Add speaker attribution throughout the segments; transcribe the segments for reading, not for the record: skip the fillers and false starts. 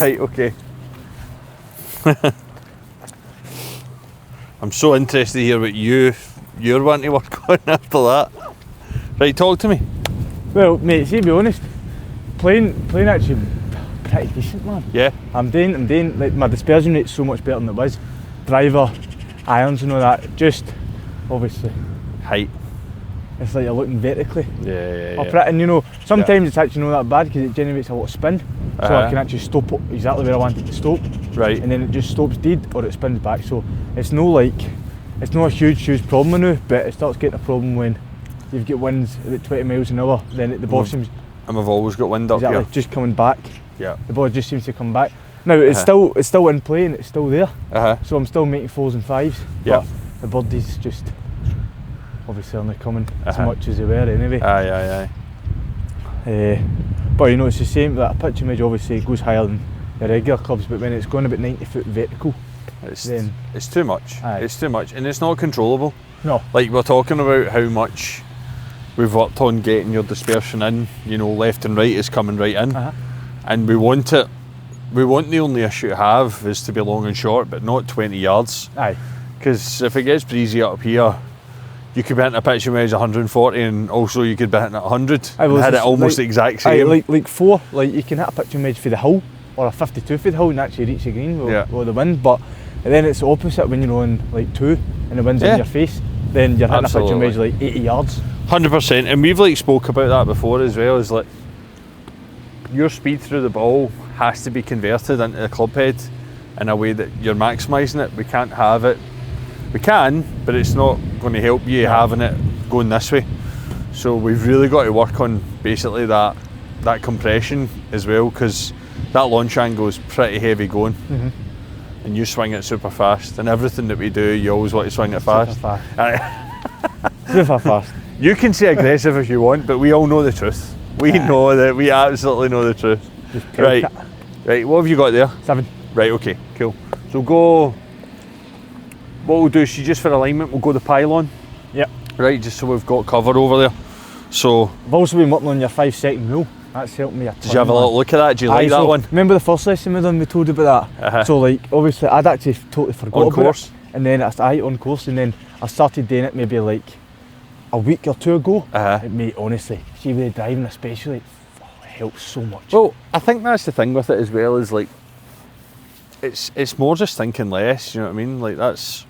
Speaker 1: Right, okay. I'm so interested to hear what you're wanting to work on after that. Right, talk to me.
Speaker 2: Well, mate, see, to be honest, playing actually pretty decent, man.
Speaker 1: Yeah.
Speaker 2: I'm doing, like, my dispersion rate's so much better than it was. Driver, irons and all that, just, obviously,
Speaker 1: Height.
Speaker 2: it's like you're looking vertically.
Speaker 1: Yeah.
Speaker 2: And you know, sometimes it's actually not that bad because it generates a lot of spin. So I can actually stop it exactly where I want it to stop.
Speaker 1: Right.
Speaker 2: And then it just stops dead or it spins back. So it's no like, it's not a huge problem now, but it starts getting a problem when you've got winds at 20 miles an hour, then at the bottom.
Speaker 1: And we've always got wind up here.
Speaker 2: Just coming back.
Speaker 1: Yeah.
Speaker 2: The ball just seems to come back. Now it's still in play and it's still there. So I'm still making 4s and 5s.
Speaker 1: Yeah.
Speaker 2: But the birdies just obviously aren't coming as much as they were anyway.
Speaker 1: Aye.
Speaker 2: But you know, it's the same, that a pitching wedge obviously goes higher than the regular clubs, but when it's going about 90 foot vertical, then
Speaker 1: it's too much.
Speaker 2: Aye.
Speaker 1: It's too much, and it's not controllable.
Speaker 2: No.
Speaker 1: Like, we're talking about how much we've worked on getting your dispersion in, you know, left and right is coming right in, and we want it. We want the only issue to have is to be long and short, but not 20 yards.
Speaker 2: Aye.
Speaker 1: Because if it gets breezy up here, you could be hitting a pitching wedge 140, and also you could be hitting at 100 and hit it almost the exact same.
Speaker 2: Like 4, like you can hit a pitching wedge for the hill, or a 52 for the hill and actually reach the green with the wind, but then it's the opposite when you're on like 2 and the wind's in your face, then you're hitting a pitching wedge like 80 yards.
Speaker 1: 100%, and we've like spoke about that before as well, is like your speed through the ball has to be converted into the club head in a way that you're maximising it. We can't have it. We can, but it's not going to help you having it going this way. So we've really got to work on basically that compression as well, because that launch angle is pretty heavy going, and you swing it super fast. And everything that we do, you always want to swing it fast.
Speaker 2: Super fast.
Speaker 1: You can say aggressive if you want, but we all know the truth. We know that. We absolutely know the truth. Right. What have you got there?
Speaker 2: 7.
Speaker 1: Right. Okay. Cool. So go. What we'll do is, just for alignment, we'll go the pylon.
Speaker 2: Yep.
Speaker 1: Right, just so we've got cover over there. So
Speaker 2: I've also been working on your 5-second rule. That's helped me a ton.
Speaker 1: Did you have a little look at that? Do you like that one?
Speaker 2: Remember the first lesson we done, we told you about that? So like, obviously I'd actually totally forgot about it. And then on course, and then I started doing it maybe like a week or 2 ago. Mate, honestly, see with the driving especially, it helps so much.
Speaker 1: Well, I think that's the thing with it as well, is like, it's more just thinking less, you know what I mean? Like, that's...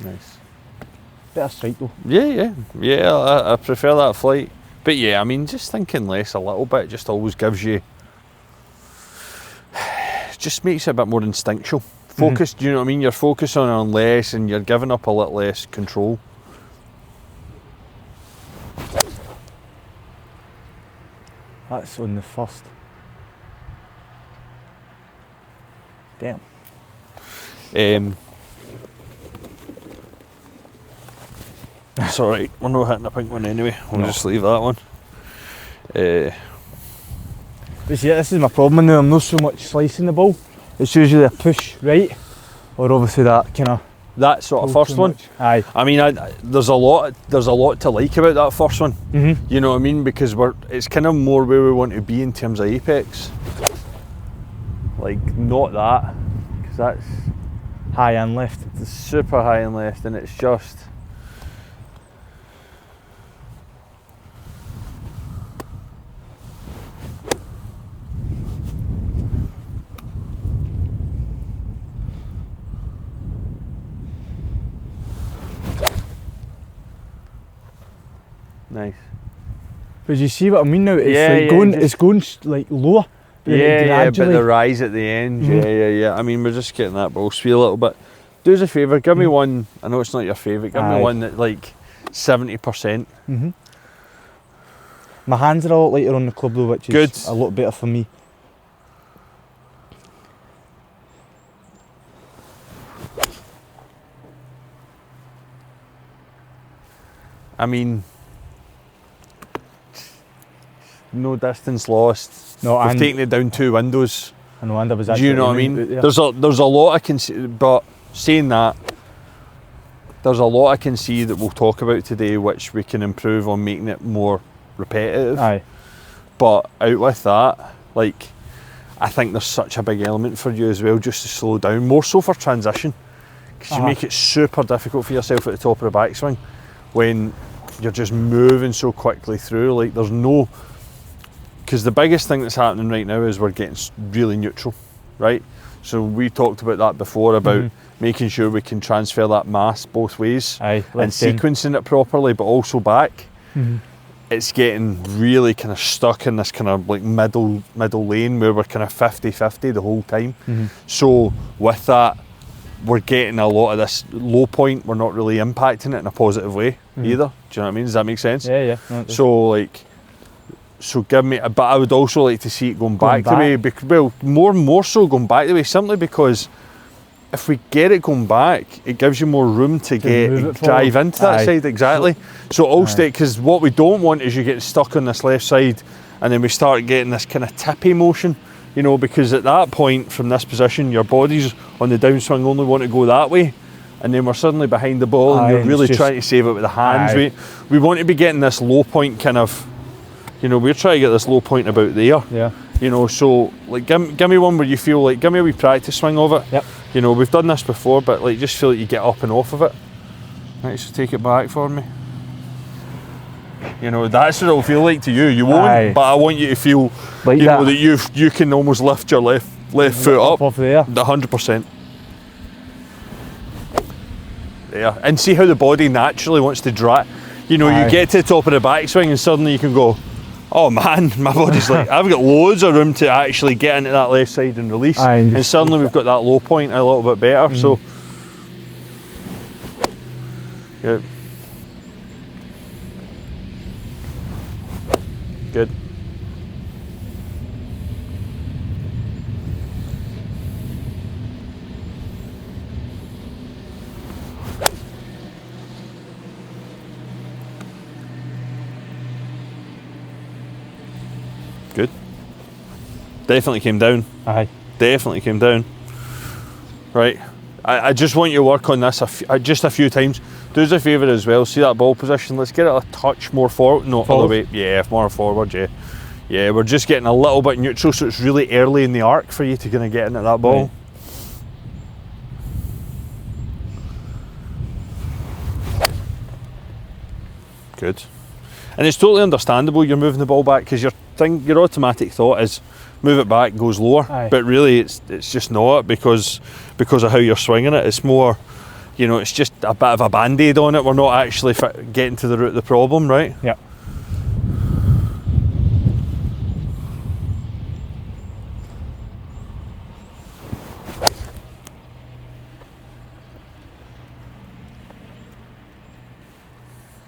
Speaker 1: Nice.
Speaker 2: Better strike though.
Speaker 1: Yeah, I prefer that flight. But yeah, I mean, just thinking less a little bit just always gives you... just makes it a bit more instinctual. Focused, do you know what I mean? You're focusing on less and you're giving up a little less control.
Speaker 2: That's on the first. Damn.
Speaker 1: It's alright, we're not hitting a pink one anyway. We'll just leave that one.
Speaker 2: But see, this is my problem now. I'm not so much slicing the ball. It's usually a push right, or obviously that kind of...
Speaker 1: That sort of first one.
Speaker 2: Aye.
Speaker 1: I mean, there's a lot to like about that first one. You know what I mean? Because it's kind of more where we want to be in terms of apex. Like, not that, because that's
Speaker 2: high and left.
Speaker 1: It's super high and left, and it's just... Nice.
Speaker 2: But you see what I mean now? It's going like lower.
Speaker 1: But the rise at the end. Yeah. I mean, we're just getting that ball speed a little bit. Do us a favour, give me one. I know it's not your favourite. Give me one that like 70%.
Speaker 2: My hands are a lot lighter on the club though, which is a lot better for me.
Speaker 1: I mean, no distance lost.
Speaker 2: No,
Speaker 1: we've taken it down 2 windows.
Speaker 2: I know, and I was
Speaker 1: actually... Do you know what I mean? There's a lot I can see, but saying that, there's a lot I can see that we'll talk about today which we can improve on making it more repetitive.
Speaker 2: Aye.
Speaker 1: But out with that, like, I think there's such a big element for you as well, just to slow down, more so for transition, because you make it super difficult for yourself at the top of the backswing when you're just moving so quickly through. Like, there's no, because the biggest thing that's happening right now is we're getting really neutral, right? So we talked about that before, about making sure we can transfer that mass both ways.
Speaker 2: Aye,
Speaker 1: and sequencing it properly, but also back. It's getting really kind of stuck in this kind of like middle lane where we're kind of 50-50 the whole time. So with that, we're getting a lot of this low point, we're not really impacting it in a positive way either. Do you know what I mean? Does that make sense?
Speaker 2: Yeah. No,
Speaker 1: so give me, but I would also like to see it going back the way, well, more so going back the way, simply because if we get it going back, it gives you more room to drive into that side, exactly. So all stay, because what we don't want is you get stuck on this left side and then we start getting this kind of tippy motion, you know, because at that point from this position, your body's on the downswing only want to go that way, and then we're suddenly behind the ball and you're really trying to save it with the hands. We want to be getting this low point kind of, you know, we're trying to get this low point about there.
Speaker 2: Yeah.
Speaker 1: You know, so like give me one where you feel like, give me a wee practice swing of it.
Speaker 2: Yep.
Speaker 1: You know, we've done this before, but like just feel like you get up and off of it. Right, so take it back for me. You know, that's what it'll feel like to you. You won't, but I want you to feel like you know that you can almost lift your left foot up
Speaker 2: off there.
Speaker 1: 100%. There. And see how the body naturally wants to drag. You know, you get to the top of the backswing and suddenly you can go, oh man, my body's like, I've got loads of room to actually get into that left side and release. And suddenly we've got that low point a little bit better. So, good. Good. Good. Definitely came down.
Speaker 2: Aye.
Speaker 1: Definitely came down. Right. I just want you to work on this just a few times. Do us a favour as well. See that ball position? Let's get it a touch more forward. No, all the way. Yeah, more forward. Yeah. Yeah, we're just getting a little bit neutral, so it's really early in the arc for you to kind of get into that ball. Right. Good. And it's totally understandable you're moving the ball back, because your automatic thought is move it back, goes lower. But really it's just not, because of how you're swinging it. It's more, you know, it's just a bit of a band-aid on it. We're not actually getting to the root of the problem, right?
Speaker 2: Yeah.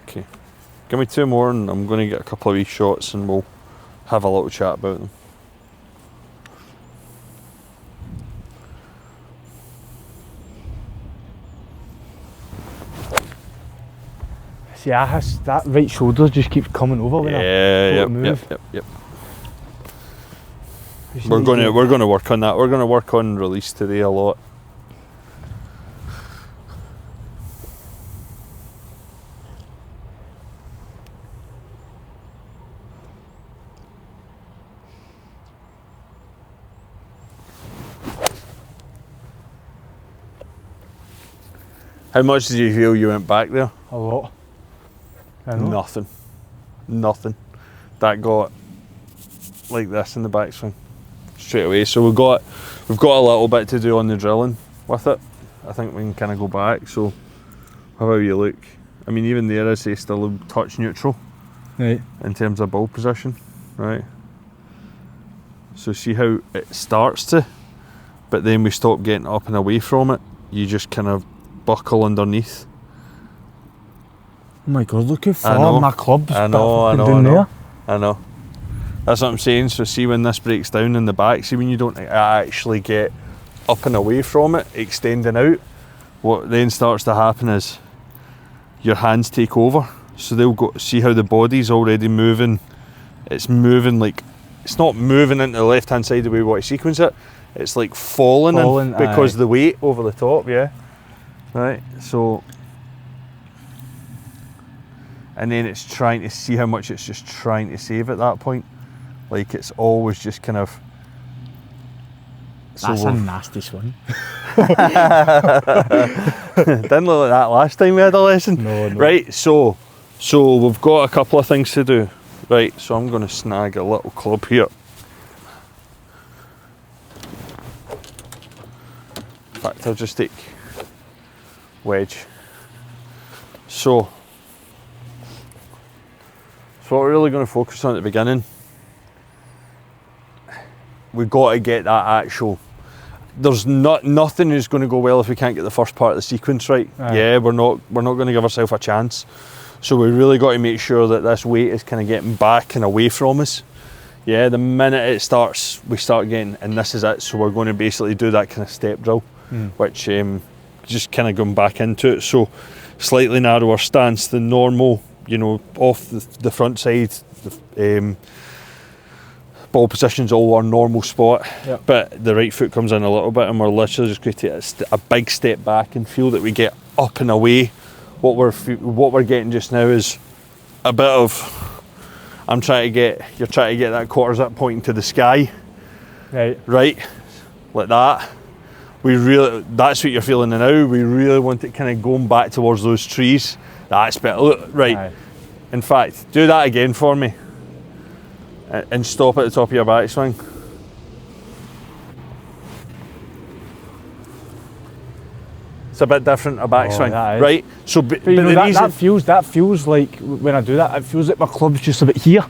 Speaker 1: Okay. Give me two more and I'm going to get a couple of wee shots and we'll have a little chat about them.
Speaker 2: See, that right shoulder just keeps coming over when I move.
Speaker 1: Yep. We're going to work on that. We're going to work on release today a lot. How much did you feel you went back there?
Speaker 2: A lot.
Speaker 1: Nothing. That got like this in the backswing straight away. So we've got a little bit to do on the drilling with it. I think we can kind of go back. So how about you look? I mean, even there, I say still a touch neutral,
Speaker 2: right,
Speaker 1: in terms of ball position, right? So see how it starts to, but then we stop getting up and away from it. You just kind of buckle underneath.
Speaker 2: Oh my god, look how far my club's
Speaker 1: I know. That's what I'm saying. So see when this breaks down in the back, see when you don't actually get up and away from it, extending out, what then starts to happen is your hands take over. So they'll go, see how the body's already moving. It's moving like, it's not moving into the left hand side the way we want to sequence it. It's like falling in because of the weight over the top, yeah. Right, so, and then it's trying to see how much it's just trying to save at that point. Like it's always just kind of.
Speaker 2: That's a nasty swing.
Speaker 1: Didn't look like that last time we had a lesson.
Speaker 2: No.
Speaker 1: Right, so we've got a couple of things to do. Right, so I'm going to snag a little club here. In fact, I'll just take wedge. So what we're really going to focus on at the beginning, we've got to get that actual. There's nothing is going to go well if we can't get the first part of the sequence right. Yeah, we're not going to give ourselves a chance. So we really got to make sure that this weight is kind of getting back and away from us. Yeah, the minute it starts, we start getting, and this is it. So we're going to basically do that kind of step drill, which just kind of going back into it. So slightly narrower stance than normal, you know, off the front side. Ball position's all our normal spot, but the right foot comes in a little bit, and we're literally just going to take a big step back and feel that we get up and away. What we're getting just now is a bit of. You're trying to get that quarter zip pointing to the sky, right, like that. That's what you're feeling now. We really want it kind of going back towards those trees. That's better. Look, right. Aye. In fact, do that again for me. And stop at the top of your backswing. It's a bit different, a backswing, right? So, but
Speaker 2: you know, that feels like when I do that, it feels like my club's just a bit here.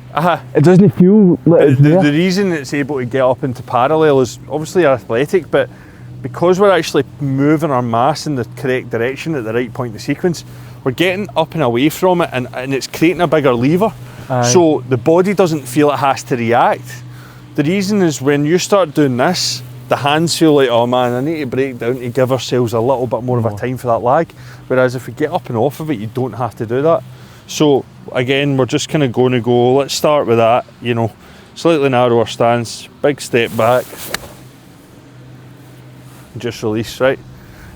Speaker 2: It doesn't feel like
Speaker 1: the reason it's able to get up into parallel is obviously athletic, but because we're actually moving our mass in the correct direction at the right point in the sequence, we're getting up and away from it, and it's creating a bigger lever. So the body doesn't feel it has to react. The reason is when you start doing this, the hands feel like, oh man, I need to break down to give ourselves a little bit more of a time for that lag. Whereas if we get up and off of it, you don't have to do that. So again, we're just kind of going to go, let's start with that, you know, slightly narrower stance, big step back, just release, right?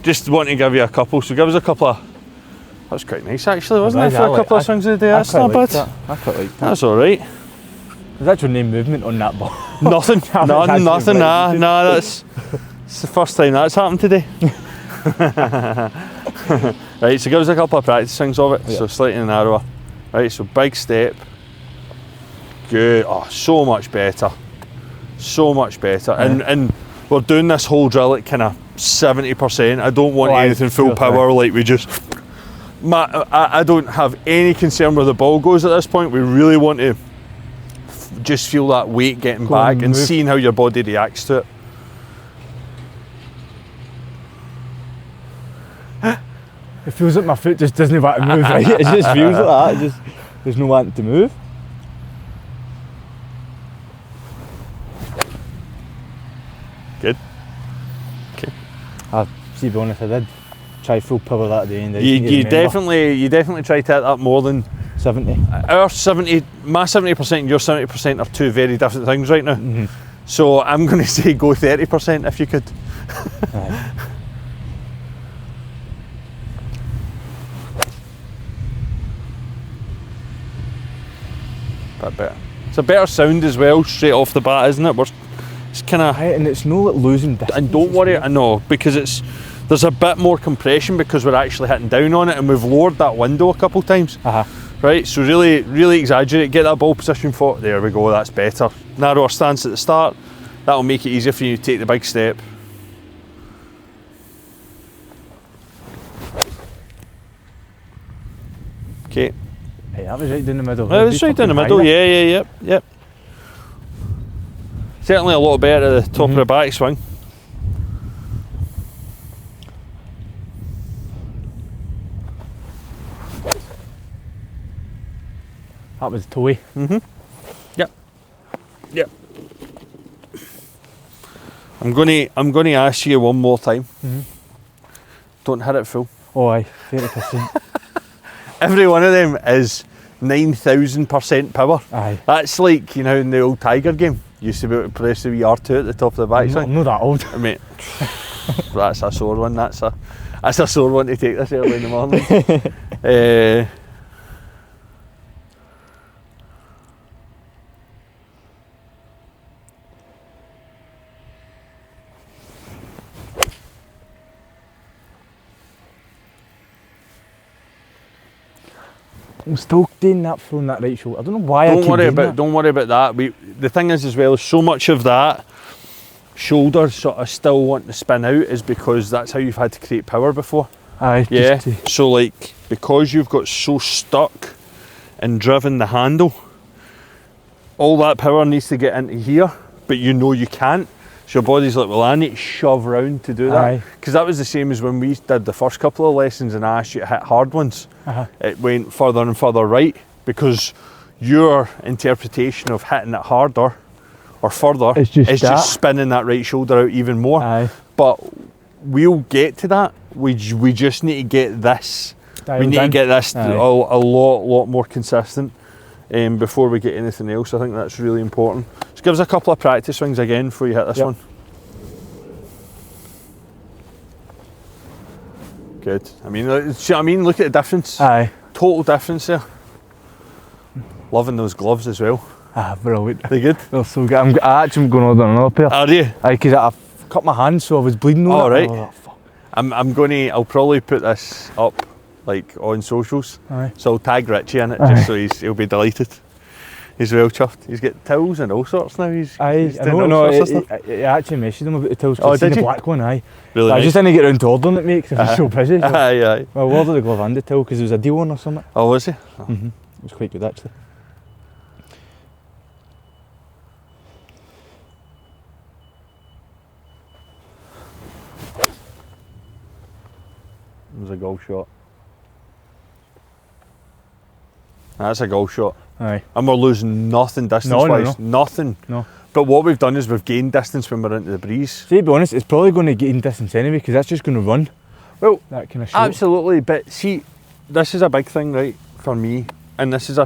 Speaker 1: Just want to give you a couple, so give us a couple of. That was quite nice actually, wasn't it, for a couple of swings of the day? That's not bad.
Speaker 2: I quite like that.
Speaker 1: That's alright.
Speaker 2: There's actually no movement on that ball.
Speaker 1: Nothing, nothing, nah, it's the first time that's happened today. Right, so give us a couple of practice swings of it, so slightly narrower. Right, so big step. Good, oh, so much better. So much better. And we're doing this whole drill at kind of 70%. I don't want anything full power, like we just... I don't have any concern where the ball goes at this point. We really want to just feel that weight getting back and seeing how your body reacts to it.
Speaker 2: It feels like my foot just doesn't want to move, right? It just feels like that. There's no wanting to move.
Speaker 1: Good. Okay.
Speaker 2: To be honest, I did try full power that at the end.
Speaker 1: You definitely try to hit that more than
Speaker 2: 70.
Speaker 1: Our 70, my 70% and your 70% are two very different things right now. So I'm going to say go 30% if you could. Bit better. It's a better sound as well, straight off the bat, isn't it? It's kind of.
Speaker 2: And it's no like losing distance.
Speaker 1: And don't worry, I know, because there's a bit more compression because we're actually hitting down on it, and we've lowered that window a couple times. Right, so really exaggerate, get that ball position for. There we go, that's better. Narrower stance at the start. That'll make it easier for you to take the big step. Okay.
Speaker 2: Hey, that was right down the middle.
Speaker 1: That was right down the middle, yep. Certainly a lot better at the top of the backswing.
Speaker 2: That was toey.
Speaker 1: Yep. I'm going to ask you one more time. Don't hit it full.
Speaker 2: Oh aye, 30%.
Speaker 1: Every one of them is 9,000% power.
Speaker 2: Aye.
Speaker 1: That's like, you know, in the old Tiger game, you used to be able to press the wee R2 at the top of the backswing.
Speaker 2: I'm not that old.
Speaker 1: I mean, that's a sore one, that's a... That's a sore one to take this early in the morning.
Speaker 2: I'm still doing that from that right shoulder. I don't know why
Speaker 1: Don't worry about that. The thing is as well, so much of that shoulder sort of still wanting to spin out is because that's how you've had to create power before.
Speaker 2: Aye.
Speaker 1: Yeah. So like, because you've got so stuck and driven the handle, all that power needs to get into here, but you know you can't. So your body's like, well, I need to shove round to do that. Because that was the same as when we did the first couple of lessons and I asked you to hit hard ones. It went further and further right because your interpretation of hitting it harder or further is just spinning that right shoulder out even more. But we'll get to that. We just need to get this. We need to get this a lot more consistent before we get anything else. I think that's really important. Just give us a couple of practice swings again before you hit this one. Good. I mean, look at the difference. Total difference there. Loving those gloves as well.
Speaker 2: Brilliant.
Speaker 1: They good?
Speaker 2: They're so good. I'm actually going to order another pair.
Speaker 1: Are you?
Speaker 2: Because I've cut my hand, so I was bleeding on it.
Speaker 1: All right. I'll probably put this up like on socials. So I'll tag Richie in it just so he'll be delighted. He's well chuffed. He's got towels and all sorts now. He's
Speaker 2: I know. He actually messaged him about the towels.
Speaker 1: Oh, did
Speaker 2: the
Speaker 1: you?
Speaker 2: black one,
Speaker 1: Really
Speaker 2: I
Speaker 1: nice.
Speaker 2: just didn't get around to ordering it, mate, because I was so busy. So.
Speaker 1: Aye.
Speaker 2: Well, I ordered the glove and the towel because there was a deal on or something.
Speaker 1: Oh, was he?
Speaker 2: Oh. It was quite good actually.
Speaker 1: It was a goal shot. That's a goal shot.
Speaker 2: Aye.
Speaker 1: And we're losing nothing distance-wise.
Speaker 2: No.
Speaker 1: Nothing.
Speaker 2: No.
Speaker 1: But what we've done is we've gained distance when we're into the breeze.
Speaker 2: See, to be honest, it's probably going to gain distance anyway because that's just going to run.
Speaker 1: Well,
Speaker 2: that kind of shot.
Speaker 1: Absolutely. But see, this is a big thing, right, for me. And this is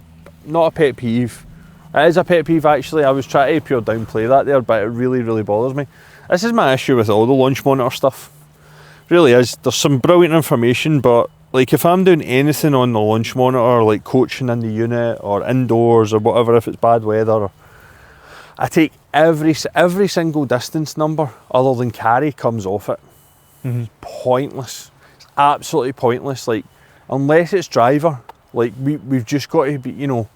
Speaker 1: not a pet peeve. It is a pet peeve, actually. I was trying to pure downplay that there, but it really, really bothers me. This is my issue with all the launch monitor stuff. Really is. There's some brilliant information, but like if I'm doing anything on the launch monitor, like coaching in the unit or indoors or whatever, if it's bad weather, I take every single distance number other than carry comes off it. It's pointless. It's absolutely pointless. Like unless it's driver, like we've just got to be, you know,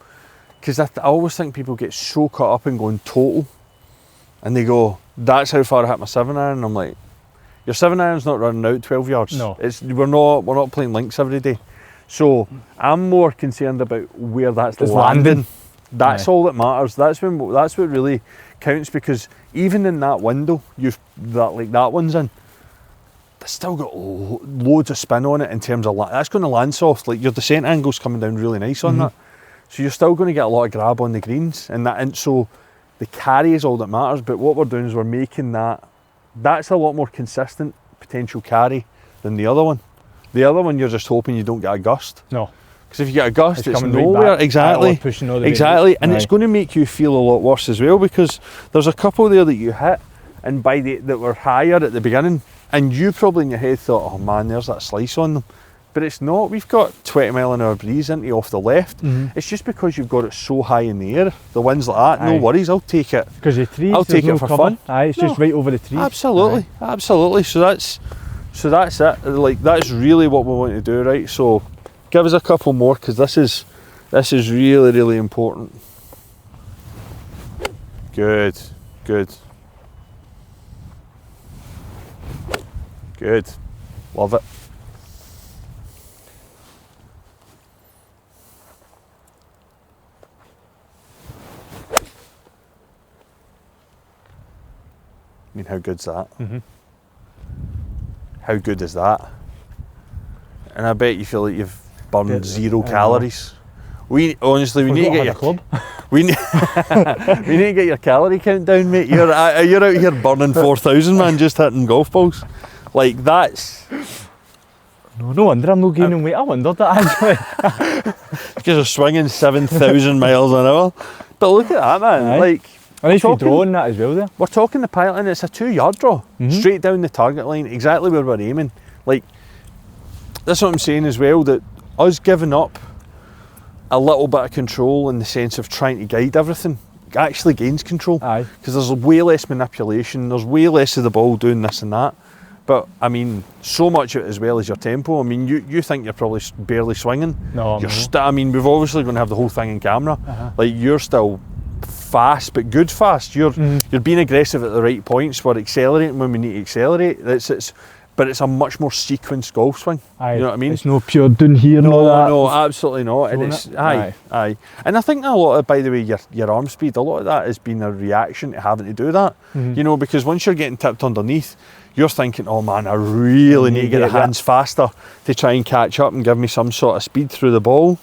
Speaker 1: because I always think people get so caught up in going total, and they go, "That's how far I hit my 7-iron." I'm like, your 7-iron's not running out 12 yards.
Speaker 2: No.
Speaker 1: We're not playing links every day. So I'm more concerned about where that's landing. That's all that matters. That's what really counts, because even in that window, that one's in. It's still got loads of spin on it in terms of that's going to land soft. Like your descent angle's coming down really nice on that. So you're still going to get a lot of grab on the greens and so the carry is all that matters. But what we're doing is we're making that's a lot more consistent potential carry than the other one. The other one, you're just hoping you don't get a gust.
Speaker 2: No.
Speaker 1: Because if you get a gust, it's
Speaker 2: nowhere.
Speaker 1: Right, exactly. Exactly. And it's going to make you feel a lot worse as well, because there's a couple there that you hit and that were higher at the beginning, and you probably in your head thought, oh man, there's that slice on them. But it's not. We've got 20 mile an hour breeze into you off the left. It's just because you've got it so high in the air. The wind's like that, no worries, I'll take it.
Speaker 2: Because the trees,
Speaker 1: I'll take it for fun.
Speaker 2: It's just right over the trees.
Speaker 1: Absolutely, absolutely. So that's it. Like that's really what we want to do, right? So give us a couple more, because this is really, really important. Good. Love it. I mean, how good's that? How good is that? And I bet you feel like you've burned 0 calories. We need to get your
Speaker 2: club.
Speaker 1: We need to get your calorie count down, mate. You're out here burning 4,000, man, just hitting golf balls. Like that's.
Speaker 2: No wonder I'm not gaining weight. I wondered that actually.
Speaker 1: Because you're swinging 7,000 miles an hour. But look at that, man. Like.
Speaker 2: And if you're drawing that as well there.
Speaker 1: We're talking the pilot, and it's a 2-yard draw. Straight down the target line, exactly where we're aiming. Like, that's what I'm saying as well, that us giving up a little bit of control in the sense of trying to guide everything actually gains control.
Speaker 2: Aye.
Speaker 1: Because there's way less manipulation, there's way less of the ball doing this and that. But I mean, so much of it as well as your tempo. I mean, you think you're probably barely swinging.
Speaker 2: No,
Speaker 1: you're I mean, we've obviously going to have the whole thing in camera. Like, you're still fast, but good fast. You're being aggressive at the right points. We're accelerating when we need to accelerate. But it's a much more sequenced golf swing.
Speaker 2: Aye.
Speaker 1: You know what I mean?
Speaker 2: It's no pure down here.
Speaker 1: No, absolutely not. And it's aye. And I think a lot of, by the way, your arm speed, a lot of that has been a reaction to having to do that. You know, because once you're getting tipped underneath, you're thinking, oh man, I really need to get the hands faster to try and catch up and give me some sort of speed through the ball.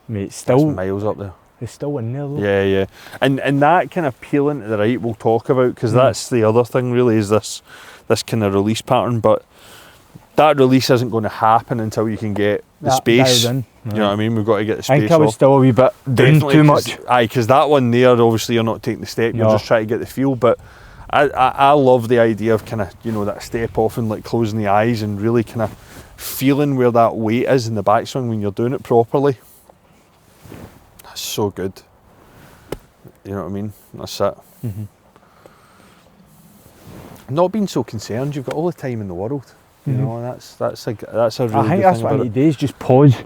Speaker 2: Mate, still
Speaker 1: that's miles up there.
Speaker 2: It's still in there though.
Speaker 1: Yeah. And that kind of peeling to the right we'll talk about, because that's the other thing really, is this kind of release pattern. But that release isn't going to happen until you can get the space. You know what I mean? We've got to get the space.
Speaker 2: I think I was still a wee bit down too much.
Speaker 1: Aye, because that one there, obviously you're not taking the step, you're just trying to get the feel. But I love the idea of kind of, you know, that step off and like closing the eyes and really kind of feeling where that weight is in the backswing when you're doing it properly. That's so good. You know what I mean? That's it. Not being so concerned. You've got all the time in the world. You know, that's a really good thing. I think that's what I need to do, is just pause,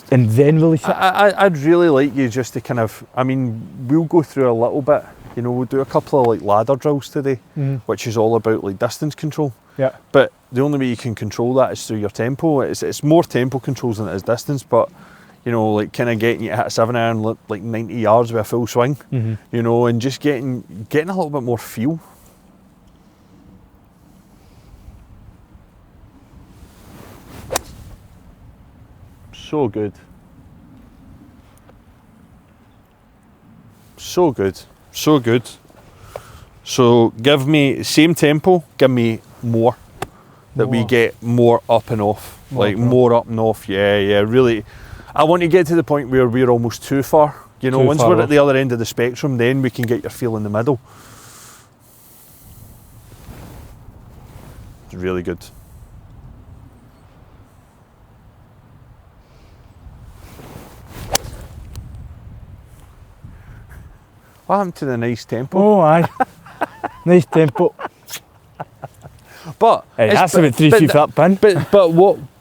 Speaker 1: and then release it. I'd really like you just to kind of, I mean, we'll go through a little bit. You know, we'll do a couple of like ladder drills today, which is all about like distance control. Yeah. But the only way you can control that is through your tempo. It's more tempo controls than it is distance, but you know, like kind of getting you to hit a 7-iron like 90 yards with a full swing, you know, and just getting a little bit more feel. So good. So good. So good. So give me same tempo, give me more. That we get more up and off. More up and off, yeah, really. I want to get to the point where we're almost too far. You know, once we're at the other end of the spectrum, then we can get your feel in the middle. It's really good. What happened to the nice tempo?
Speaker 2: Oh, aye. Nice tempo.
Speaker 1: But
Speaker 2: it has to be 3 feet for that pin.
Speaker 1: But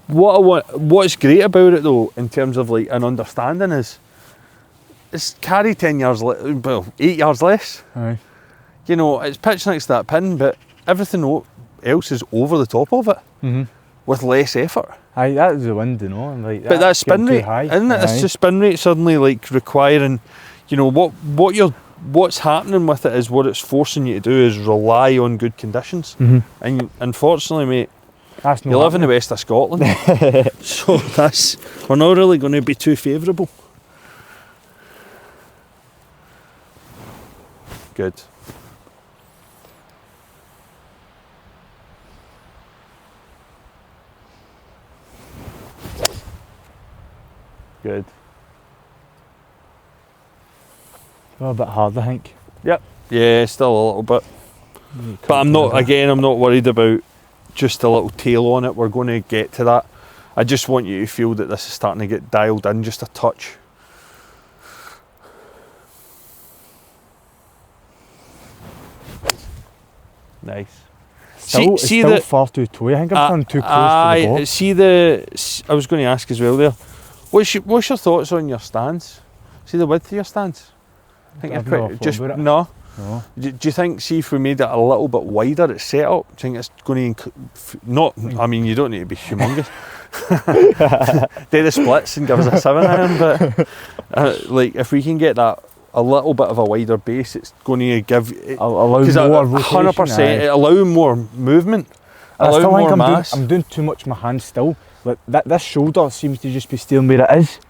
Speaker 1: what's great about it though, in terms of like an understanding, is it's carry 10 yards, 8 yards less. Aye. You know, it's pitched next to that pin, but everything else is over the top of it with less effort. Aye, that's the wind, you know. Like, but that spin rate, isn't it? It's the spin rate suddenly like requiring, you know, what's happening with it is what it's forcing you to do is rely on good conditions. And unfortunately, mate, you live in the west of Scotland, so we're not really going to be too favourable. Good. Good.
Speaker 2: A bit hard, I think.
Speaker 1: Yep. Yeah, still a little bit. But I'm not worried about just a little tail on it. We're going to get to that. I just want you to feel that this is starting to get dialed in just a touch. Nice.
Speaker 2: Still far too toe. I think I'm coming too close to the ball.
Speaker 1: I was going to ask as well there. What's your thoughts on your stance? See the width of your stance? I think no. Do you think, see if we made it a little bit wider at setup, do you think it's going to I mean, you don't need to be humongous. Do the splits and give us a 7-iron, but like if we can get that a little bit of a wider base, it's going to give
Speaker 2: allow more rotation.
Speaker 1: 100%, allow more movement, allow more mass.
Speaker 2: I'm doing too much with my hands still. Like this shoulder seems to just be staying where it is,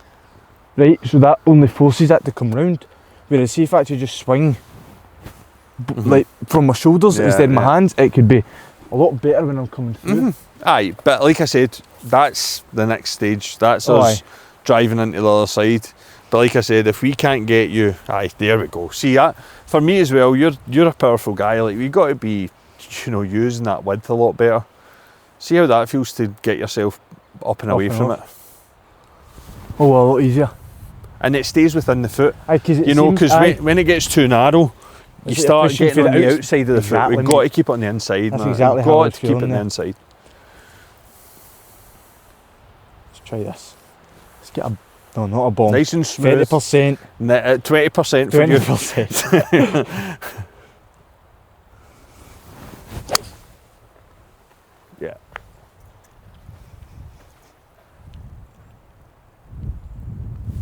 Speaker 2: right? So that only forces it to come round. Whereas see if I actually just swing like from my shoulders instead of my hands, it could be a lot better when I'm coming through.
Speaker 1: Aye, but like I said, that's the next stage. That's us driving into the other side. But like I said, if we can't get you, aye, there we go. See that for me as well. You're a powerful guy. Like we got to be, using that width a lot better. See how that feels to get yourself up and away from it.
Speaker 2: Oh, well, a lot easier.
Speaker 1: And it stays within the foot.
Speaker 2: Aye,
Speaker 1: because when it gets too narrow, you start getting on the outside of the foot. We've got to keep it on the inside.
Speaker 2: That's exactly
Speaker 1: how
Speaker 2: it's
Speaker 1: keep it on the inside.
Speaker 2: Let's try this. Let's get a. No, not a bomb.
Speaker 1: Nice and smooth.
Speaker 2: 20%.
Speaker 1: 20% for you.
Speaker 2: 20%.
Speaker 1: Yeah.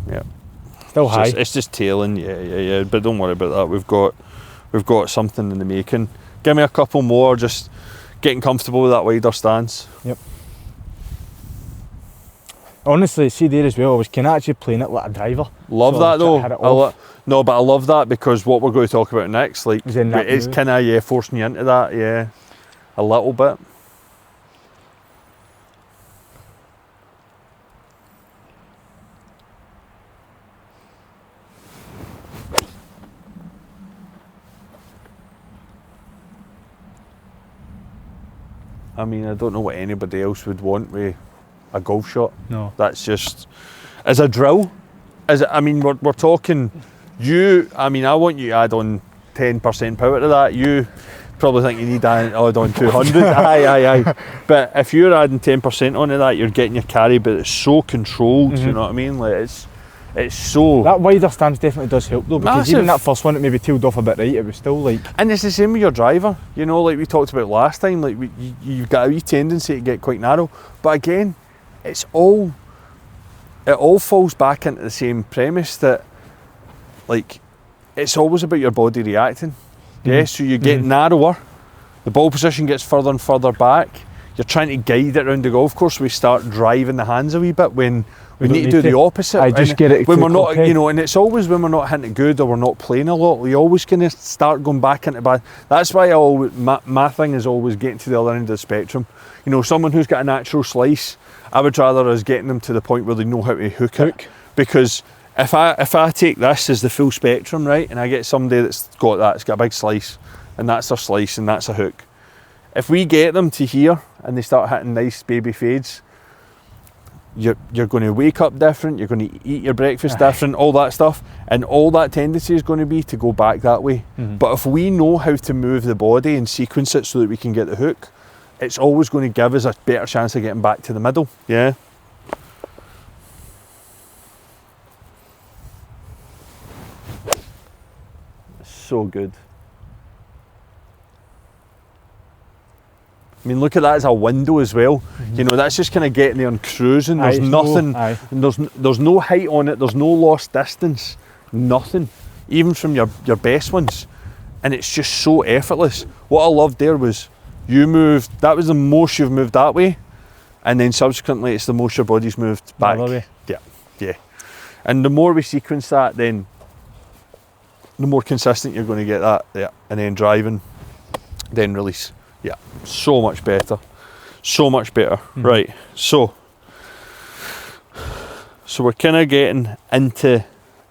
Speaker 1: Yeah.
Speaker 2: Still high.
Speaker 1: It's just tailing, yeah. But don't worry about that. We've got something in the making. Give me a couple more, just getting comfortable with that wider stance.
Speaker 2: Yep. Honestly, see there as well, I was kind of actually playing it like a driver.
Speaker 1: Love that though. No, but I love that because what we're going to talk about next, like, it's kind of forcing you into that, a little bit. I mean, I don't know what anybody else would want with a golf shot.
Speaker 2: No.
Speaker 1: That's just, as a drill, we're talking, I want you to add on 10% power to that. You probably think you need to add on 200. Aye. But if you're adding 10% onto that, you're getting your carry, but it's so controlled, you know what I mean? Like it's so...
Speaker 2: That wider stance definitely does help though, because even that first one, it maybe tailed off a bit right, it was still like...
Speaker 1: And it's the same with your driver, like we talked about last time, like you've got a wee tendency to get quite narrow, but again, it all falls back into the same premise that, like, it's always about your body reacting. Yeah, so you get narrower, the ball position gets further and further back, you're trying to guide it around the golf course, we start driving the hands a wee bit when we need to do the opposite.
Speaker 2: I just get it
Speaker 1: when we're not, and it's always when we're not hitting it good or we're not playing a lot, we always kind of start going back into bad. That's why my thing is always getting to the other end of the spectrum. Someone who's got a natural slice, I would rather us getting them to the point where they know how to hook it. Because if I take this as the full spectrum, right, and I get somebody that's got that, it's got a big slice, and that's their slice and that's a hook. If we get them to here and they start hitting nice baby fades, you're going to wake up different, you're going to eat your breakfast different, all that stuff, and all that tendency is going to be to go back that way. But if we know how to move the body and sequence it so that we can get the hook, it's always going to give us a better chance of getting back to the middle. Yeah. So good. I mean, look at that as a window as well. That's just kind of getting there and cruising. There's nothing, there's no height on it, there's no lost distance, nothing, even from your best ones. And it's just so effortless. What I loved there was you moved, that was the most you've moved that way, and then subsequently it's the most your body's moved back. Yeah. And the more we sequence that, then the more consistent you're going to get that, and then driving, then release. Yeah, so much better. Right, so we're kind of getting into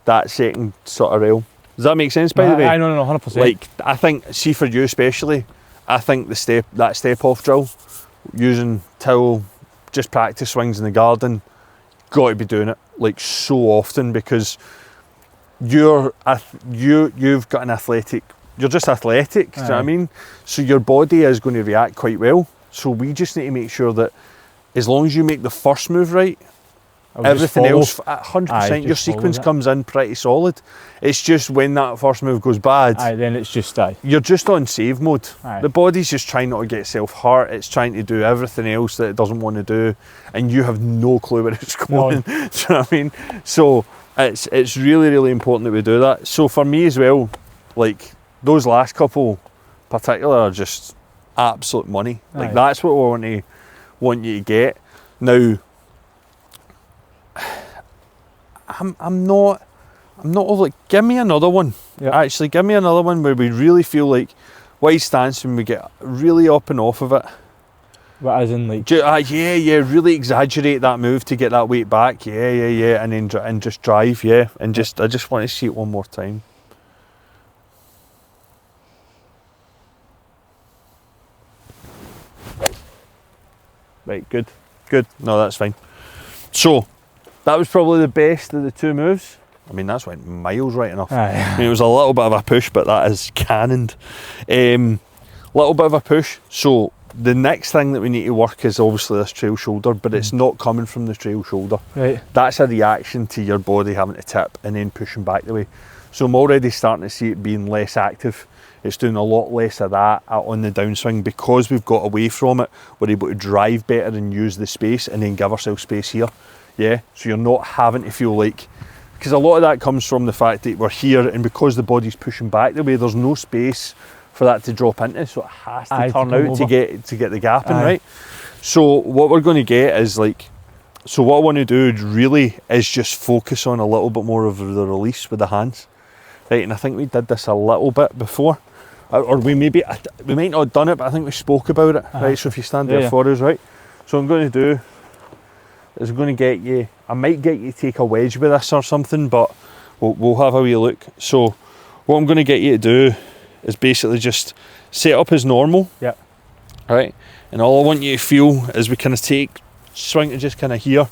Speaker 1: that second sort of realm. Does that make sense, by the way?
Speaker 2: I know, 100%.
Speaker 1: Like, I think, see for you especially, I think that step off drill, using towel, just practice swings in the garden, got to be doing it like so often, because you've got an athletic. You're just athletic, do you know what I mean? So your body is going to react quite well. So we just need to make sure that as long as you make the first move right, everything else, 100%, your sequence comes in pretty solid. It's just when that first move goes bad,
Speaker 2: then it's just
Speaker 1: you're just on save mode. The body's just trying not to get itself hurt. It's trying to do everything else that it doesn't want to do, and you have no clue where it's going. Do you know what I mean? So it's really, really important that we do that. So for me as well, like, those last couple particular are just absolute money. Like, that's what we want you to get. Now, I'm not like, give me another one. Actually, give me another one where we really feel like wide stance, when we get really up and off of it.
Speaker 2: What, as in like?
Speaker 1: Yeah, really exaggerate that move to get that weight back. Yeah, and then and just drive, yeah, and just I just want to see it one more time. Right, good. No, that's fine. So that was probably the best of the two moves. I mean, that's went miles right enough. I mean, it was a little bit of a push, but that is cannoned. Little bit of a push. So the next thing that we need to work is obviously this trail shoulder, but it's not coming from the trail shoulder.
Speaker 2: Right.
Speaker 1: That's a reaction to your body having to tip and then pushing back the way. So I'm already starting to see it being less active. It's doing a lot less of that on the downswing because we've got away from it. We're able to drive better and use the space and then give ourselves space here. Yeah, so you're not having to feel like, because a lot of that comes from the fact that we're here and because the body's pushing back the way, there's no space for that to drop into, so it has to turn out to get the gap in, right? So what we're going to get is like, so what I want to do really is just focus on a little bit more of the release with the hands, right? And I think we did this a little bit before. Or we might not have done it, but I think we spoke about it, right? So if you stand there for us, right? So what I'm going to do is I'm going to get you, I might get you to take a wedge with this or something, but we'll have a wee look. So what I'm going to get you to do is basically just set up as normal, right? And all I want you to feel is we kind of swing to just kind of here,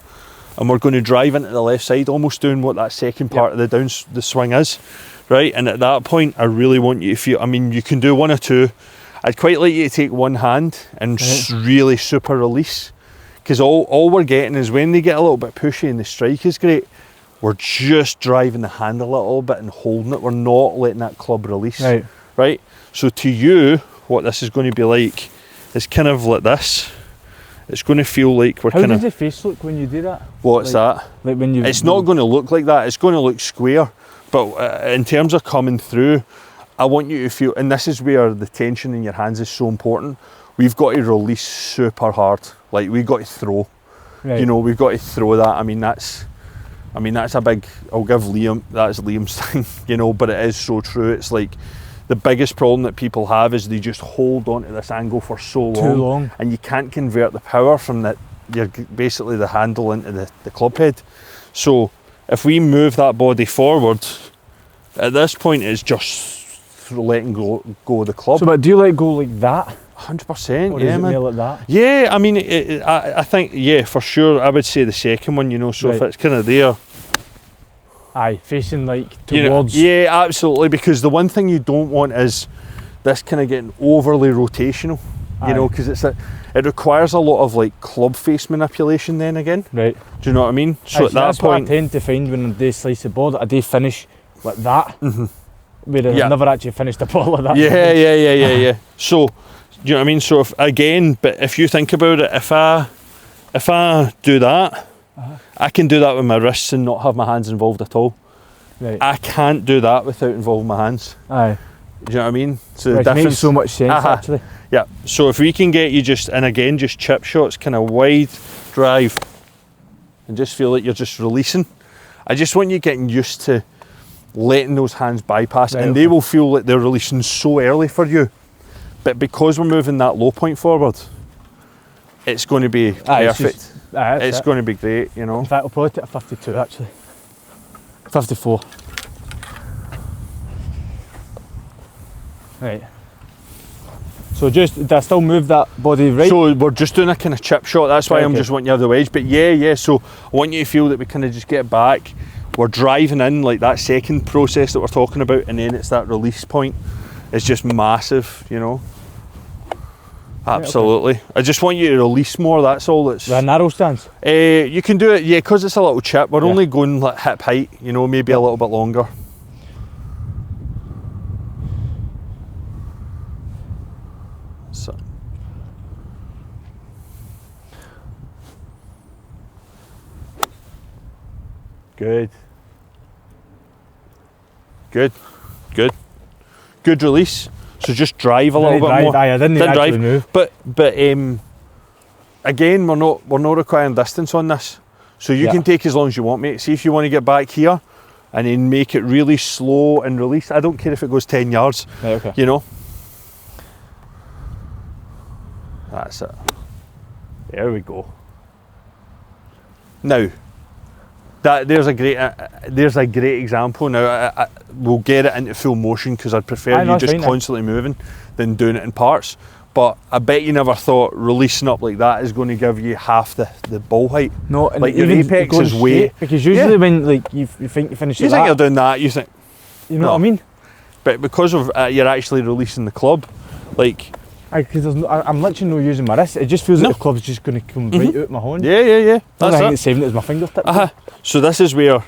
Speaker 1: and we're going to drive into the left side, almost doing what that second part of the swing is. Right, and at that point, I really want you to feel, I mean, you can do one or two. I'd quite like you to take one hand and really super release, because all we're getting is when they get a little bit pushy and the strike is great, we're just driving the hand a little bit and holding it. We're not letting that club release. Right? So to you, what this is going to be like is kind of like this. It's going to feel like we're kind of...
Speaker 2: How does the face look when you do that?
Speaker 1: What's that?
Speaker 2: Like when you...
Speaker 1: It's not going to look like that. It's going to look square. But in terms of coming through, I want you to feel, and this is where the tension in your hands is so important, we've got to release super hard. Like, we've got to throw. Right. You know, we've got to throw that. I mean, that's a big, I'll give Liam, that's Liam's thing, you know, but it is so true. It's like, the biggest problem that people have is they just hold on to this angle for so long.
Speaker 2: Too long.
Speaker 1: And you can't convert the power from basically the handle into the club head. So, if we move that body forward, at this point it's just letting go of the club.
Speaker 2: So, but do you let go like that?
Speaker 1: 100%,
Speaker 2: or
Speaker 1: yeah,
Speaker 2: is it
Speaker 1: man.
Speaker 2: more like that?
Speaker 1: Yeah, I mean, I think, yeah, for sure, I would say the second one, you know, so if it's kind of there.
Speaker 2: Aye, facing like towards.
Speaker 1: You know, yeah, absolutely, because the one thing you don't want is this kind of getting overly rotational, you know, because it requires a lot of like club face manipulation then again.
Speaker 2: Right.
Speaker 1: Do you know what I mean? So at that
Speaker 2: that's
Speaker 1: point,
Speaker 2: what I tend to find when I do slice the board, I do finish like that. Whereas I've never actually finished a ball like that.
Speaker 1: Yeah. So, do you know what I mean? So if you think about it, if I do that, I can do that with my wrists and not have my hands involved at all.
Speaker 2: Right.
Speaker 1: I can't do that without involving my hands.
Speaker 2: Aye.
Speaker 1: Do you know what I mean? So
Speaker 2: the difference makes so much sense actually.
Speaker 1: Yeah. So if we can get you just chip shots, kind of wide drive, and just feel like you're just releasing. I just want you getting used to letting those hands bypass, and they will feel like they're releasing so early for you. But because we're moving that low point forward, it's going to be perfect. It's going to be great, you know.
Speaker 2: In fact, I'll probably take a 52 actually. 54. Right. So did I still move that body right?
Speaker 1: So we're just doing a kind of chip shot, that's why I'm just wanting you to have the wedge. But yeah, so I want you to feel that we kind of just get back. We're driving in like that second process that we're talking about, and then it's that release point. It's just massive, you know. Absolutely. I just want you to release more, that's all. It's
Speaker 2: a narrow stance?
Speaker 1: You can do it, yeah, because it's a little chip. We're only going like hip height, you know, maybe a little bit longer. So. Good. Good release. So just drive a little bit more.
Speaker 2: I didn't actually move.
Speaker 1: But again, we're not requiring distance on this. So you can take as long as you want, mate. See if you want to get back here and then make it really slow and release. I don't care if it goes 10 yards.
Speaker 2: Right, okay.
Speaker 1: You know. That's it. There we go. Now, there's a great example. Now, we'll get it into full motion because I'd prefer you just constantly moving than doing it in parts. But I bet you never thought releasing up like that is going to give you half the ball height.
Speaker 2: No, and
Speaker 1: like your apex is way.
Speaker 2: Because usually when like you think you finish,
Speaker 1: you think you're doing that, you think.
Speaker 2: You know what I mean?
Speaker 1: But because of you're actually releasing the club, like.
Speaker 2: Because I'm literally not using my wrist. It just feels like the club's just going to come right out my hand.
Speaker 1: Yeah.
Speaker 2: That's it. Saving it as my fingertip.
Speaker 1: So this is where,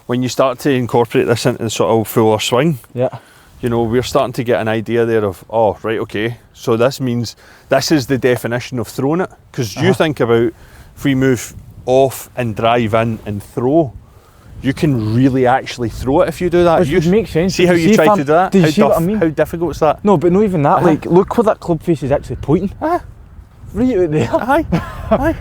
Speaker 1: when you start to incorporate this into the sort of fuller swing, you know, we're starting to get an idea there of, oh, right, okay. So this means this is the definition of throwing it. Because you think about, if we move off and drive in and throw, you can really actually throw it if you do that.
Speaker 2: It makes sense.
Speaker 1: See how you try to do that?
Speaker 2: Do you see what I mean?
Speaker 1: How difficult is that?
Speaker 2: No, but not even that. Like, look where that club face is actually pointing. Right out there.
Speaker 1: Aye.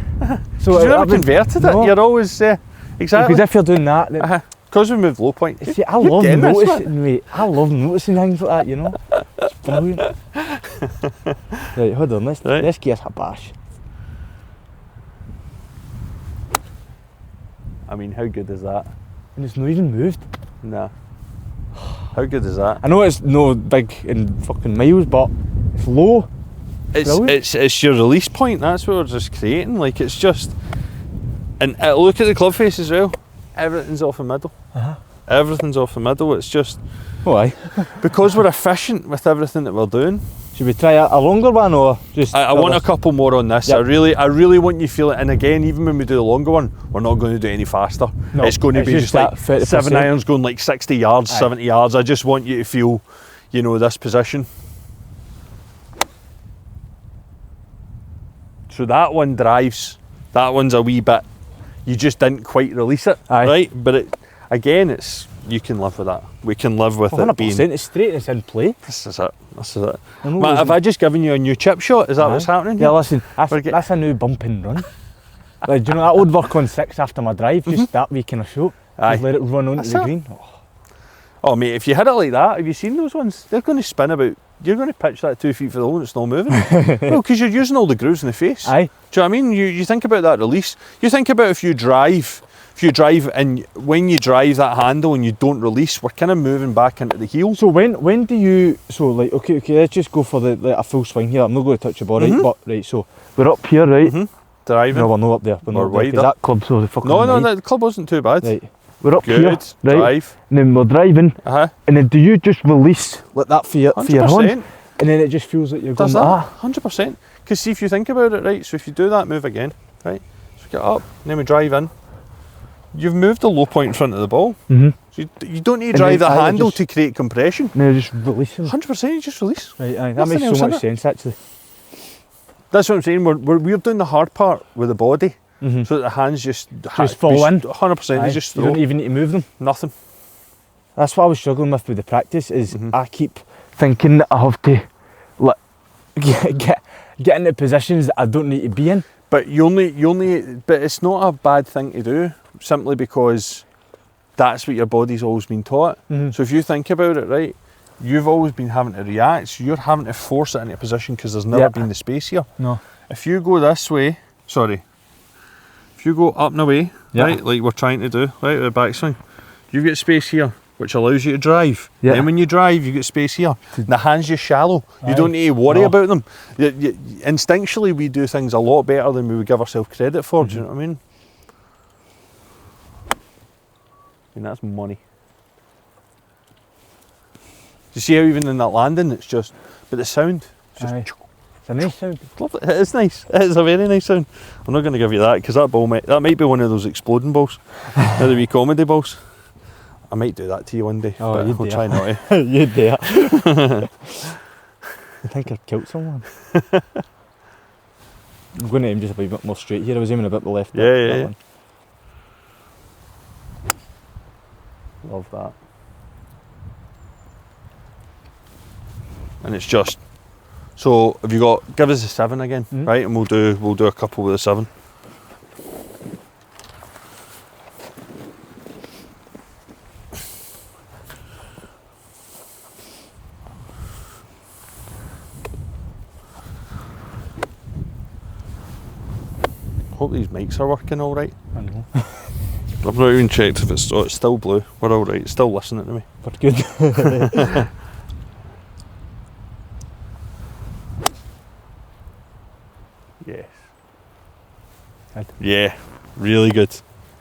Speaker 2: So
Speaker 1: you never converted it. You're always exactly.
Speaker 2: Because if you're doing that,
Speaker 1: because we moved low point.
Speaker 2: See, I love noticing, mate. I love noticing things like that. You know, it's brilliant. Right, hold on. Let's give us a bash.
Speaker 1: I mean, how good is that?
Speaker 2: And it's not even moved.
Speaker 1: Nah. How good is that?
Speaker 2: I know it's no big in fucking miles, but it's low.
Speaker 1: It's your release point. That's what we're just creating. Like, it's just, and look at the club face as well. Everything's off the middle. Everything's off the middle. It's just
Speaker 2: why?
Speaker 1: Because we're efficient with everything that we're doing.
Speaker 2: Should we try a longer one or just?
Speaker 1: I want a couple more on this. Yep. I really want you to feel it. And again, even when we do the longer one, we're not going to do it any faster. No, it's going to be just like 30%. 7 irons going like 60 yards, 70 yards. I just want you to feel, you know, this position. So that one drives. That one's a wee bit. You just didn't quite release it, right? But it's. You can live with that. We can live with 100%,
Speaker 2: it being. It's straight and it's in play.
Speaker 1: This is it. Matt, have I just given you a new chip shot? Is that what's happening here?
Speaker 2: Yeah, listen, that's a new bump and run. Like, do you know, that would work on 6 after my drive, just that wee kind of shot. Just let it run onto the green.
Speaker 1: Oh, mate, if you hit it like that, have you seen those ones? They're going to spin about. You're going to pitch that 2 feet for the hole and it's not moving. Well, because you're using all the grooves in the face.
Speaker 2: Aye.
Speaker 1: Do you know what I mean? You think about that release. You think about if you drive and when you drive that handle and you don't release, we're kind of moving back into the heel.
Speaker 2: So when do you, so like, okay, let's just go for a full swing here. I'm not going to touch the ball, right? But, right, so we're up here, right?
Speaker 1: Driving.
Speaker 2: No, we're not up there. We're not
Speaker 1: wider.
Speaker 2: That club's so fucking
Speaker 1: No, the club wasn't too bad.
Speaker 2: Right. We're up
Speaker 1: Good,
Speaker 2: here, right?
Speaker 1: Drive.
Speaker 2: And then we're driving. And then do you just release like that for your hand? And then it just feels like you're going,
Speaker 1: 100%. Because see, if you think about it, right, so if you do that move again, right, so we get up, and then we drive in, you've moved the low point in front of the ball. So you don't need to drive the handle to create compression.
Speaker 2: No, just release it.
Speaker 1: 100%, you just release.
Speaker 2: Right, that makes so much sense, actually.
Speaker 1: That's what I'm saying, we're doing the hard part with the body, so that the hands just
Speaker 2: fall in.
Speaker 1: 100%, they just throw.
Speaker 2: You don't even need to move them.
Speaker 1: Nothing.
Speaker 2: That's what I was struggling with the practice, is I keep thinking that I have to get into positions that I don't need to be in.
Speaker 1: But but it's not a bad thing to do, simply because that's what your body's always been taught. So if you think about it, right, you've always been having to react, so you're having to force it into a position because there's never been the space here.
Speaker 2: No.
Speaker 1: If you go this way, if you go up and away, right, like we're trying to do, right, with the backswing, you've got space here, which allows you to drive. Then when you drive, you get space here. The hands just shallow. You don't need to worry about them. Instinctually, we do things a lot better than we would give ourselves credit for. Do you know what I mean? And that's money. Do you see how even in that landing, it's just, but the sound, it's just.
Speaker 2: It's a nice sound.
Speaker 1: It is nice. It is a very nice sound. I'm not going to give you that because that might be one of those exploding balls, the wee comedy balls. I might do that to you one day.
Speaker 2: Oh,
Speaker 1: but I'll try not
Speaker 2: to. You dare. I think I've killed someone. I'm going to aim just a bit more straight here. I was aiming a bit to the left.
Speaker 1: Yeah. Love that. And it's just, so have you got, give us a 7 again, right? And we'll do a couple with a 7. hope these mics are working all right.
Speaker 2: I know.
Speaker 1: I've not even checked if it's still blue. We're all right. It's still listening to me.
Speaker 2: But good.
Speaker 1: Yes. Yeah, really good.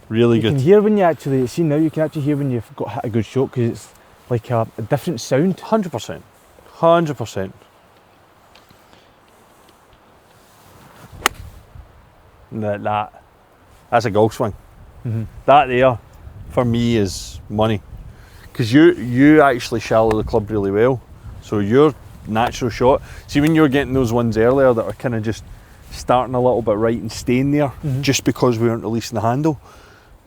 Speaker 1: Really good.
Speaker 2: You can hear when you actually, see now you can actually hear when you've got hit a good shot because it's like a different sound.
Speaker 1: 100%. 100%. That's a golf swing.
Speaker 2: Mm-hmm.
Speaker 1: That there, for me, is money. Because you actually shallow the club really well. So your natural shot, see when you're getting those ones earlier that are kind of just starting a little bit right and staying there,
Speaker 2: mm-hmm.
Speaker 1: just because we weren't releasing the handle,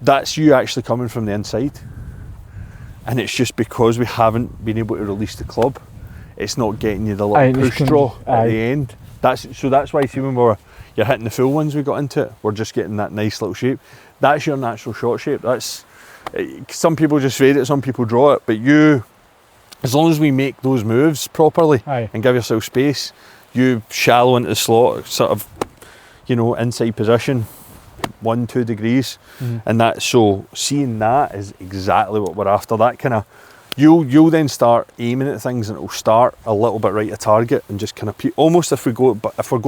Speaker 1: that's you actually coming from the inside. And it's just because we haven't been able to release the club, it's not getting you the little push draw at the end. That's why, see when you're hitting the full ones we got into it, we're just getting that nice little shape. That's your natural shot shape. Some people just fade it, some people draw it, but you, as long as we make those moves properly and give yourself space, you shallow into the slot, sort of, inside position, 1-2 degrees, and so seeing that is exactly what we're after. That kind of, you'll then start aiming at things and it'll start a little bit right at target and just kind of almost if we're going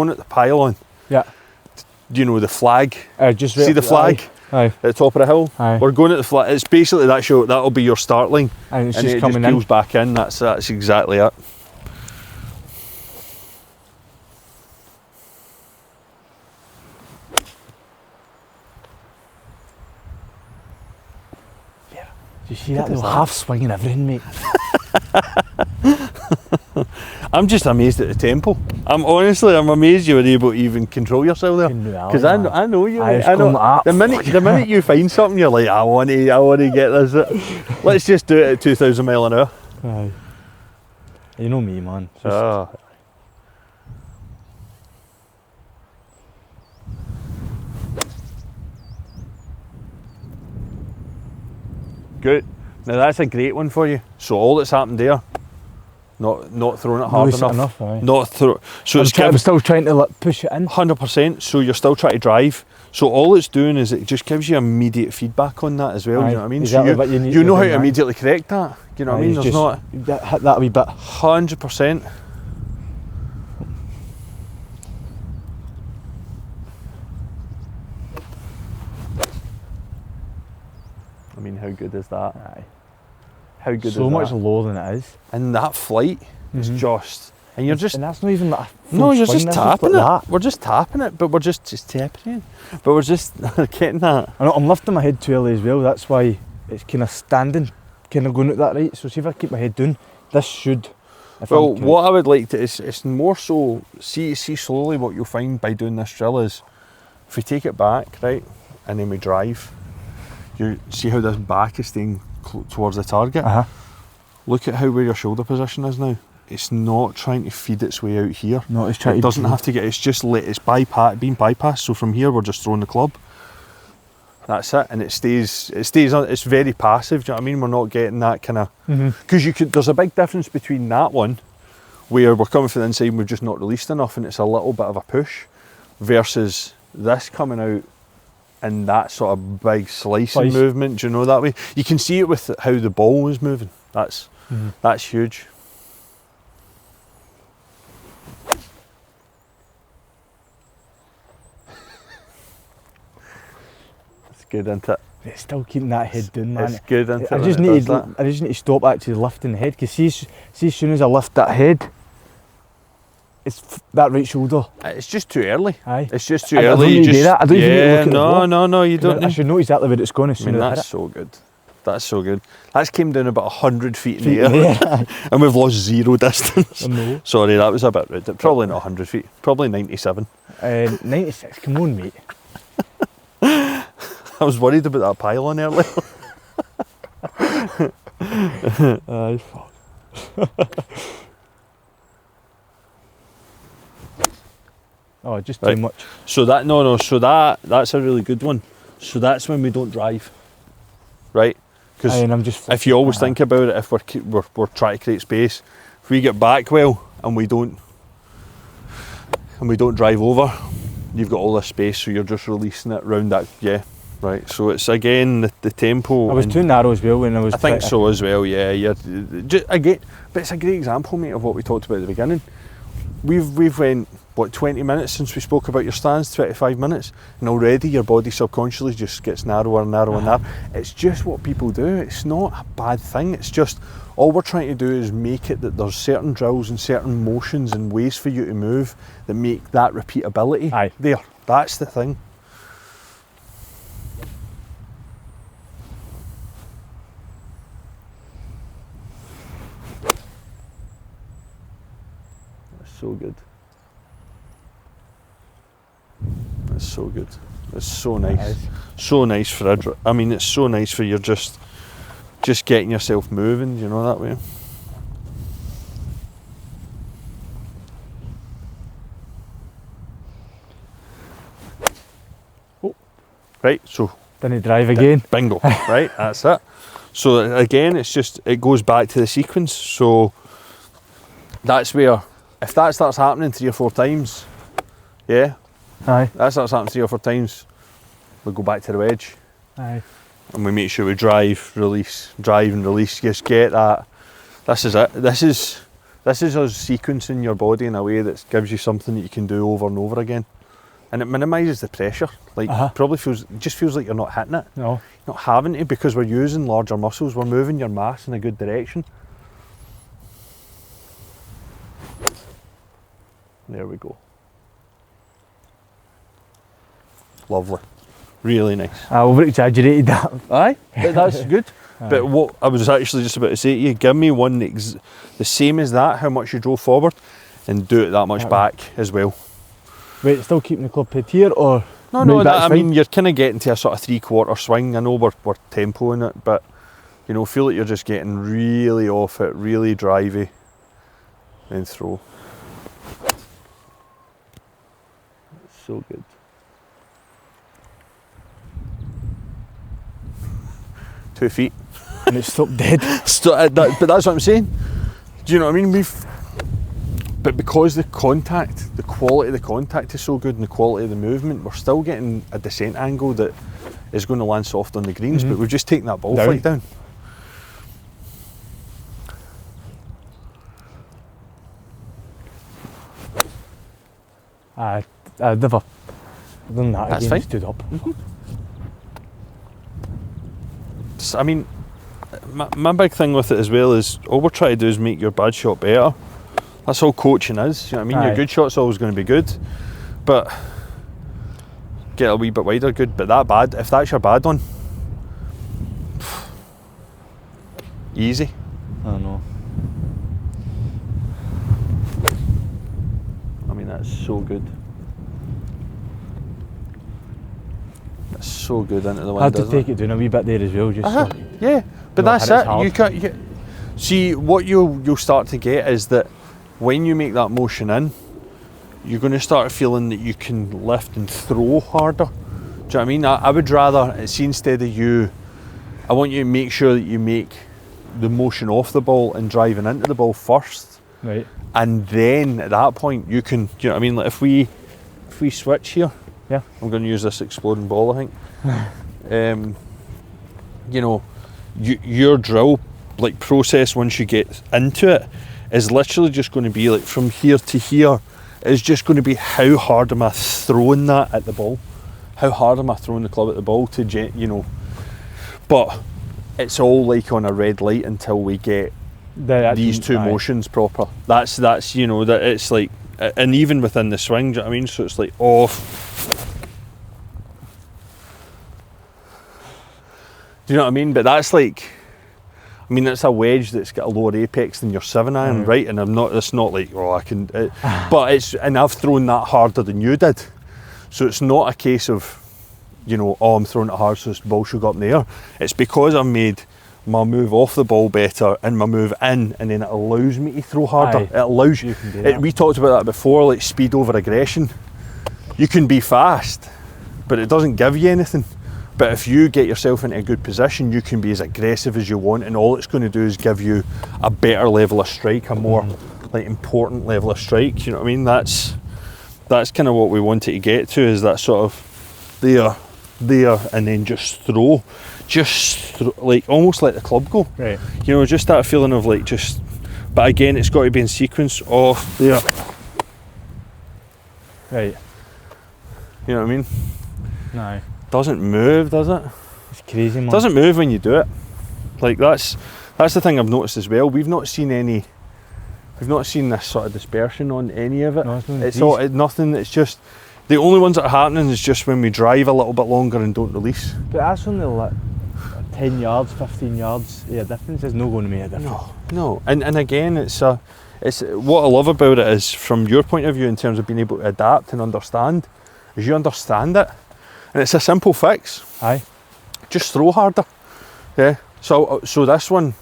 Speaker 1: at the pylon, the flag,
Speaker 2: just
Speaker 1: see the flag at the top of the hill. We're going at the flag. It's basically that shot. That'll be your start line,
Speaker 2: and it's
Speaker 1: and
Speaker 2: just
Speaker 1: it
Speaker 2: coming
Speaker 1: just peels back in. That's exactly it.
Speaker 2: Do you see that little half swing and everything, mate?
Speaker 1: I'm just amazed at the tempo. I'm amazed you were able to even control yourself there. Because I know you. I know. The minute you find something, you're like, I want to get this. Let's just do it at 2,000 mile an hour.
Speaker 2: Aye. You know me, man.
Speaker 1: Good. Now that's a great one for you. So all that's happened there, not throwing it hard enough. Not throw. So
Speaker 2: I'm still trying to push it in.
Speaker 1: 100%. So you're still trying to drive. So all it's doing is it just gives you immediate feedback on that as well. You know what I mean?
Speaker 2: Exactly,
Speaker 1: so you know how to immediately correct that. You know what I mean? There's not
Speaker 2: hit that a wee bit.
Speaker 1: 100%. I mean, how good is that?
Speaker 2: Aye.
Speaker 1: How good is that?
Speaker 2: So much lower than it is.
Speaker 1: And that flight is just, and you're just,
Speaker 2: and that's not even that.
Speaker 1: No, you're just tapping it.
Speaker 2: That.
Speaker 1: We're just tapping it, but we're just tapping it. But we're just getting that.
Speaker 2: I'm lifting my head too early as well. That's why it's kind of standing, kind of going at that right. So see if I keep my head down, this should.
Speaker 1: Well, what I would like to it's more so see slowly what you'll find by doing this drill is if we take it back, right, and then we drive. You see how this back is staying towards the target? Look at where your shoulder position is now. It's not trying to feed its way out here.
Speaker 2: No, it's trying.
Speaker 1: It doesn't have to get. It's just it's being bypassed. So from here, we're just throwing the club. That's it, and it stays. It's very passive. Do you know what I mean? We're not getting that kind of. Because there's a big difference between that one, where we're coming from the inside and we've just not released enough, and it's a little bit of a push, versus this coming out. And that sort of big slicing movement, do you know that way? You can see it with how the ball was moving. That's huge. It's good, isn't it?
Speaker 2: It's still keeping that head down, man.
Speaker 1: It's good, isn't it?
Speaker 2: I just need to stop actually lifting the head, because see as soon as I lift that head, it's that right shoulder.
Speaker 1: It's just too early.
Speaker 2: Aye.
Speaker 1: It's just too early.
Speaker 2: I don't need to do that. I don't even need to look at the ball.
Speaker 1: No, you don't.
Speaker 2: I should know exactly where it's going as soon as I hit it.
Speaker 1: That's so good. That's so good. That's came down about 100 feet in the air. And we've lost zero distance.
Speaker 2: No.
Speaker 1: Sorry, that was a bit rude. Probably not 100 feet. Probably 97.
Speaker 2: 96. Come on, mate.
Speaker 1: I was worried about that pylon earlier.
Speaker 2: Aye, fuck. Oh, just too much.
Speaker 1: So that's a really good one. So that's when we don't drive, right? Because if you always think about it, if we're trying to create space, if we get back well and we don't drive over, you've got all this space, so you're just releasing it round that, right. So it's again the tempo.
Speaker 2: I was too narrow as well when I was.
Speaker 1: I think so as well. Yeah, again, but it's a great example, mate, of what we talked about at the beginning. We've went, what, 20 minutes since we spoke about your stance, 25 minutes, and already your body subconsciously just gets narrower and narrower and narrower. It's just what people do. It's not a bad thing. It's just all we're trying to do is make it that there's certain drills and certain motions and ways for you to move that make that repeatability there. That's the thing. So good. It's so good. It's so nice. So nice for it's so nice for you just getting yourself moving, you know, that way. Oh. Right, so
Speaker 2: didn't drive again.
Speaker 1: Bingo. Right, that's it. So again, it goes back to the sequence. So that's where, if that starts happening 3 or 4 times, that starts happening 3 or 4 times, we go back to the wedge. And we make sure we drive and release, just get that. This is it. This is us sequencing your body in a way that gives you something that you can do over and over again. And it minimises the pressure. Like, just feels like you're not hitting it.
Speaker 2: No.
Speaker 1: You're not having to, because we're using larger muscles, we're moving your mass in a good direction. There we go. Lovely. Really nice.
Speaker 2: I over-exaggerated that.
Speaker 1: Aye, that's good. But what I was actually just about to say to you, give me one the same as that, how much you drove forward, and do it that much back as well.
Speaker 2: Wait, still keeping the club head here, or?
Speaker 1: No, I mean, you're kind of getting to a sort of 3/4 swing. I know we're tempoing it, but, you know, feel like you're just getting really off it, really drivey, then throw. So good. Two feet.
Speaker 2: And it stopped dead.
Speaker 1: But that's what I'm saying. Do you know what I mean? But because the quality of the contact is so good and the quality of the movement, we're still getting a descent angle that is going to land soft on the greens, but we've just taken that ball flight down.
Speaker 2: I've never done that.
Speaker 1: That's
Speaker 2: again.
Speaker 1: fine.
Speaker 2: Stood up.
Speaker 1: I mean, my big thing with it as well is all we're trying to do is make your bad shot better. That's all coaching is. You know what I mean? Your good shot's always going to be good, but get a wee bit wider, good. But that bad, if that's your bad one, easy.
Speaker 2: I know.
Speaker 1: I mean, that's so good. That's so good into the wind.
Speaker 2: I had to take it down a wee bit there as well, just so
Speaker 1: yeah, but that's it. You can't. See, what you'll start to get is that when you make that motion in, you're going to start feeling that you can lift and throw harder. Do you know what I mean? I would rather see, instead of you, I want you to make sure that you make the motion off the ball and driving into the ball first.
Speaker 2: Right.
Speaker 1: And then at that point you can, do you know what I mean? Like if we switch here, I'm going to use this exploding ball, I think. You know, your drill like process once you get into it is literally just going to be like from here to here is just going to be how hard am I throwing that at the ball, how hard am I throwing the club at the ball to, you know, but it's all like on a red light until we get these two motions proper. That's you know, that it's like, and even within the swing, do you know what I mean? So it's like off. Do you know what I mean? But that's like, I mean, it's a wedge that's got a lower apex than your 7-iron, right? And it's not like, oh, I can, but I've thrown that harder than you did. So it's not a case of, you know, oh, I'm throwing it hard so this ball should go up in the air. It's because I've made my move off the ball better and my move in, and then it allows me to throw harder. It allows you. We talked about that before, like speed over aggression. You can be fast, but it doesn't give you anything. But if you get yourself into a good position, you can be as aggressive as you want, and all it's going to do is give you a better level of strike, a more like important level of strike. You know what I mean? that's kind of what we wanted to get to, is that sort of there, and then just throw, like almost let the club go.
Speaker 2: Right.
Speaker 1: You know, just that feeling of like just, but again, it's got to be in sequence of there.
Speaker 2: Right.
Speaker 1: You know what I mean?
Speaker 2: No.
Speaker 1: Doesn't move, does it?
Speaker 2: It's crazy, man.
Speaker 1: Doesn't move when you do it. Like that's the thing I've noticed as well. We've not seen this sort of dispersion on any of it.
Speaker 2: No,
Speaker 1: it's all nothing. It's just the only ones that are happening is just when we drive a little bit longer and don't release.
Speaker 2: But that's only like 10 yards, 15 yards. Yeah, difference is not going to make a difference.
Speaker 1: No. And again, it's what I love about it is, from your point of view in terms of being able to adapt and understand, is you understand it, and it's a simple fix.
Speaker 2: Aye.
Speaker 1: Just throw harder. Yeah. So this one.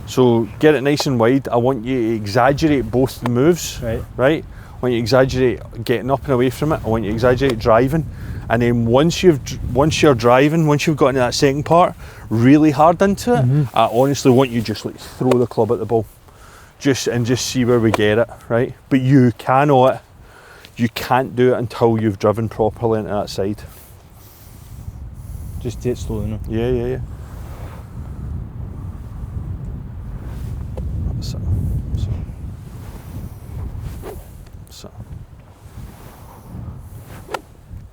Speaker 1: So get it nice and wide. I want you to exaggerate both the moves. Right. I want you to exaggerate getting up and away from it. I want you to exaggerate driving, and then once you're driving, once you've got into that second part, really hard into it. I honestly want you just like throw the club at the ball, just see where we get it. Right. But you can't do it until you've driven properly into that side.
Speaker 2: Just do it slowly now.
Speaker 1: Yeah. So.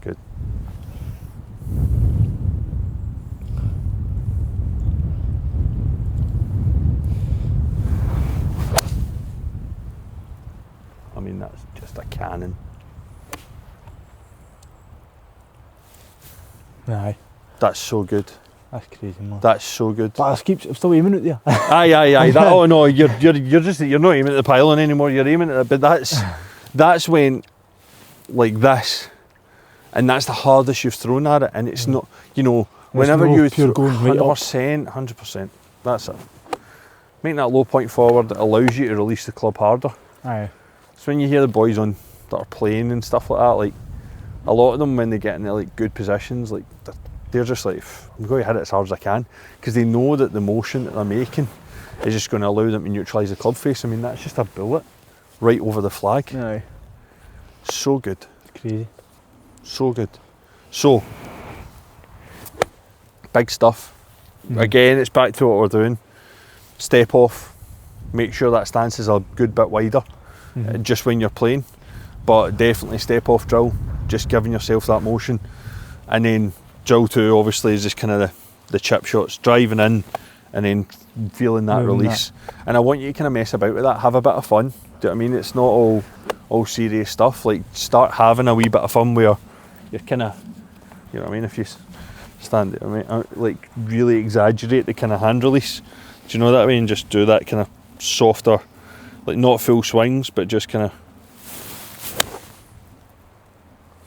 Speaker 1: Good. I mean, that's just a cannon.
Speaker 2: Aye.
Speaker 1: That's so good.
Speaker 2: That's crazy, man.
Speaker 1: That's so good.
Speaker 2: But I'm still aiming at there.
Speaker 1: Aye. Oh no, you're not aiming at the pylon anymore. You're aiming at it. But that's when, like this, and that's the hardest you've thrown at it. And it's not, you know, whenever you
Speaker 2: pure going right up.
Speaker 1: 100%. That's it. Making that low point forward, it allows you to release the club harder.
Speaker 2: Aye.
Speaker 1: So when you hear the boys on that are playing and stuff like that, like a lot of them, when they get into like good positions, like they're just like, I'm going to hit it as hard as I can, because they know that the motion that they're making is just going to allow them to neutralise the club face. I mean, that's just a bullet right over the flag.
Speaker 2: Aye.
Speaker 1: So good.
Speaker 2: It's crazy.
Speaker 1: So good. So, big stuff. Again, it's back to what we're doing. Step off. Make sure that stance is a good bit wider, just when you're playing. But definitely step off drill, just giving yourself that motion. And then drill 2 obviously is just kind of the chip shots, driving in and then feeling that release. And I want you to kind of mess about with that, have a bit of fun. Do you know what I mean? It's not all serious stuff. Like, start having a wee bit of fun where you're kind of, you know what I mean, if you stand there, I mean, like really exaggerate the kind of hand release. Do you know that I mean? Just do that kind of softer, like not full swings, but just kind of.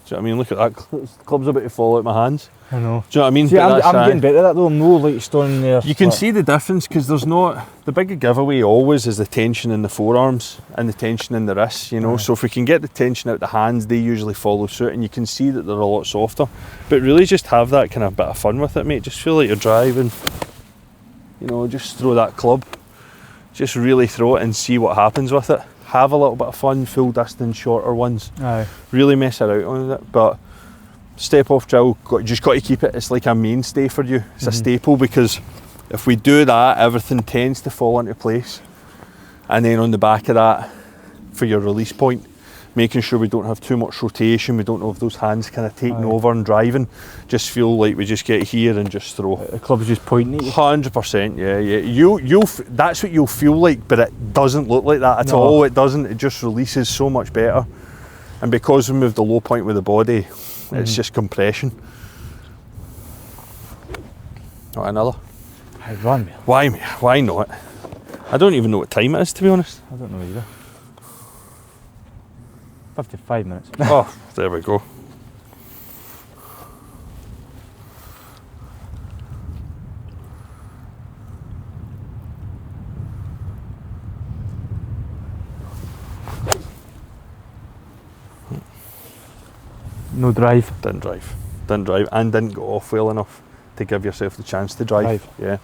Speaker 1: Do you know what I mean? Look at that, the club's about to fall out my hands.
Speaker 2: I know.
Speaker 1: Do you know what I mean?
Speaker 2: See, I'm getting better at that though. I'm no like standing there.
Speaker 1: You can see the difference, because there's not, the big giveaway always is the tension in the forearms and the tension in the wrists, you know. So if we can get the tension out the hands, they usually follow suit, and you can see that they're a lot softer. But really just have that kind of bit of fun with it, mate. Just feel like you're driving, you know, just throw that club. Just really throw it and see what happens with it. Have a little bit of fun, full distance, shorter ones.
Speaker 2: Aye.
Speaker 1: Really mess around on it, but step off drill, just got to keep it. It's like a mainstay for you. It's a staple, because if we do that, everything tends to fall into place. And then on the back of that, for your release point, making sure we don't have too much rotation, we don't have those hands kind of taking over and driving. Just feel like we just get here and just throw.
Speaker 2: The club's just pointing at you.
Speaker 1: 100%, yeah. You'll that's what you'll feel like, but it doesn't look like that at all. It doesn't. It just releases so much better. And because we move the low point with the body, it's just compression. Not another.
Speaker 2: I'd run, man.
Speaker 1: Why not? I don't even know what time it is, to be honest.
Speaker 2: I don't know either. 55 minutes.
Speaker 1: Oh, there we go.
Speaker 2: No drive.
Speaker 1: Didn't drive and didn't go off well enough to give yourself the chance to drive. Yeah.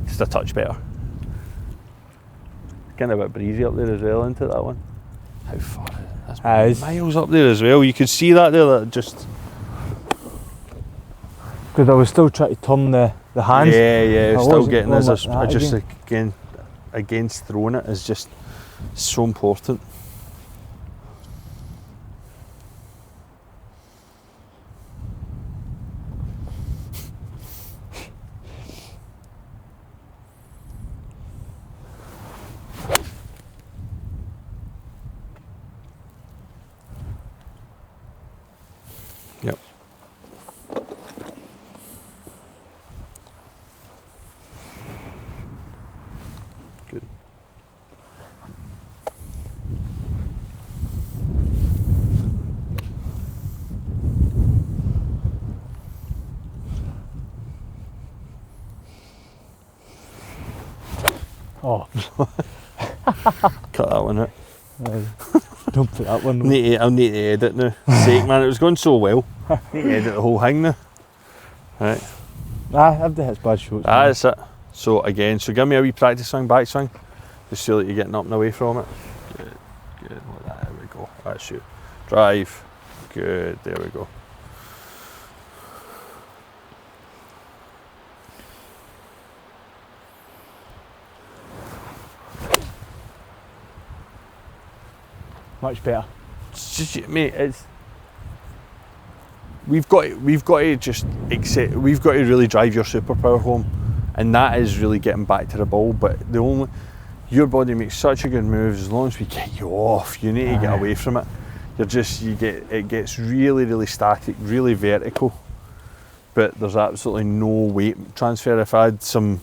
Speaker 1: Just a touch better. Getting a bit breezy up there as well, into that one. How far is it?
Speaker 2: That's
Speaker 1: miles up there as well. You could see that there, that just...
Speaker 2: Because I was still trying to turn the hands.
Speaker 1: Yeah, still getting this.
Speaker 2: Like
Speaker 1: Just again, against throwing it is just so important. Yep. Good.
Speaker 2: Oh.
Speaker 1: Cut that one out.
Speaker 2: Don't put that one.
Speaker 1: I'll need to edit now. Sake, man, it was going so well. Need to edit the whole thing now. Right.
Speaker 2: Everything hits bad shots.
Speaker 1: That's it. So again, give me a wee practice swing, back swing. Just so that you're getting up and away from it. Good, like that, there we go. That's you. Drive. Good, there we go.
Speaker 2: Much better.
Speaker 1: It's just, mate, we've got to just accept, we've got to really drive your superpower home, and that is really getting back to the ball. But your body makes such a good move. As long as we get you off, you need to get away from it. It gets really, really static, really vertical, but there's absolutely no weight transfer. If I had some,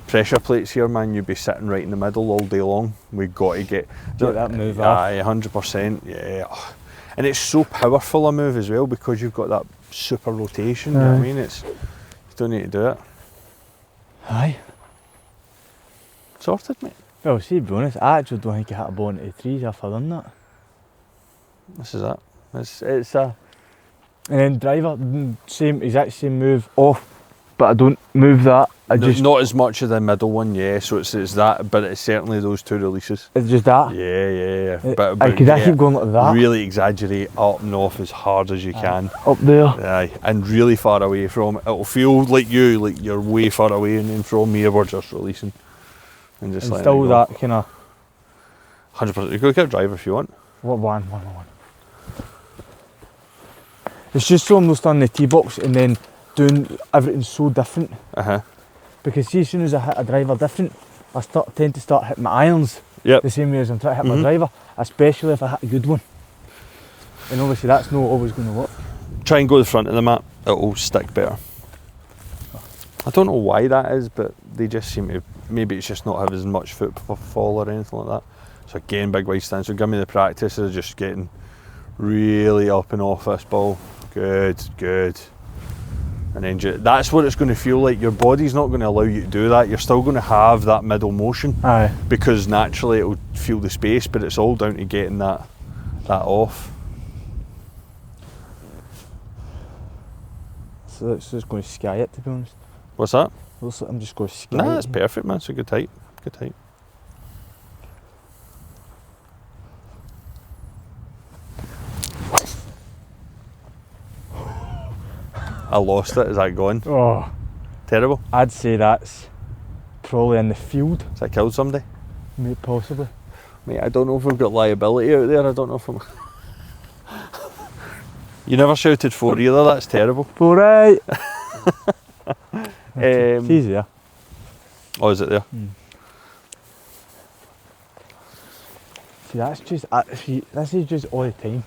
Speaker 1: pressure plates here, man, you'd be sitting right in the middle all day long. We've got to get
Speaker 2: that move off.
Speaker 1: 100%, yeah. And it's so powerful a move as well, because you've got that super rotation, you know what I mean? You don't need to do it.
Speaker 2: Aye.
Speaker 1: Sorted, mate.
Speaker 2: Well, see, to be honest, I actually don't think I hit a ball into the trees after I've done that.
Speaker 1: This is it. It's a...
Speaker 2: And then driver, exact same move off, but I don't move that.
Speaker 1: Not as much of the middle one, yeah. So it's that, but it's certainly those two releases.
Speaker 2: It's just that.
Speaker 1: Yeah.
Speaker 2: But I keep going like that.
Speaker 1: Really exaggerate up and off as hard as you can.
Speaker 2: Up there.
Speaker 1: Aye, and really far away from it. It'll feel like you're way far away, and then from here we're just releasing. And just letting
Speaker 2: still
Speaker 1: it go.
Speaker 2: That kind of...
Speaker 1: 100%. You could get a driver if you want.
Speaker 2: What one? It's just so I'm not standing in the tee box and then doing everything so different. Because see, as soon as I hit a driver different, I tend to start hitting my irons the same way as I'm trying to hit my driver, especially if I hit a good one. And obviously that's not always going to work.
Speaker 1: Try and go to the front of the mat, it'll stick better. I don't know why that is, but they just seem to, maybe it's just not having as much footfall or anything like that. So again, big wide stance, so give me the practice of just getting really up and off this ball. Good. And then that's what it's going to feel like. Your body's not going to allow you to do that. You're still going to have that middle motion.
Speaker 2: Aye.
Speaker 1: Because naturally it'll feel the space, but it's all down to getting that off.
Speaker 2: So it's just going to sky it, to be honest.
Speaker 1: What's that?
Speaker 2: Looks like I'm just going to sky it.
Speaker 1: Nah, that's perfect, man. It's a good height. I lost it. Is that gone?
Speaker 2: Oh.
Speaker 1: Terrible?
Speaker 2: I'd say that's probably in the field.
Speaker 1: Has that killed somebody?
Speaker 2: Mate, possibly.
Speaker 1: Mate, I don't know if we've got liability out there. I don't know if I'm... You never shouted for either. That's terrible.
Speaker 2: All right. It's easier.
Speaker 1: Oh, is it there?
Speaker 2: See, that's just... this is just all the time.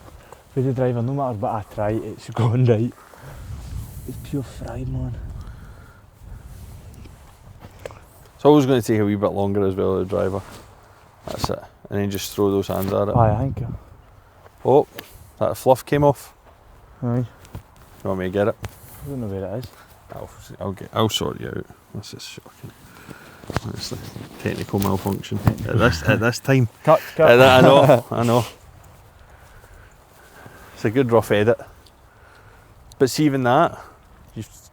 Speaker 2: With the driver, no matter what I try, it's going right. It's pure fried, man.
Speaker 1: It's always going to take a wee bit longer as well, the driver. That's it. And then just throw those hands at it.
Speaker 2: Aye, I think.
Speaker 1: Oh, that fluff came off.
Speaker 2: Aye.
Speaker 1: You want me to get it?
Speaker 2: I don't know where it is.
Speaker 1: I'll sort you out. This is shocking. Honestly, technical malfunction at this time.
Speaker 2: Cut.
Speaker 1: I know. It's a good rough edit. But see, even that,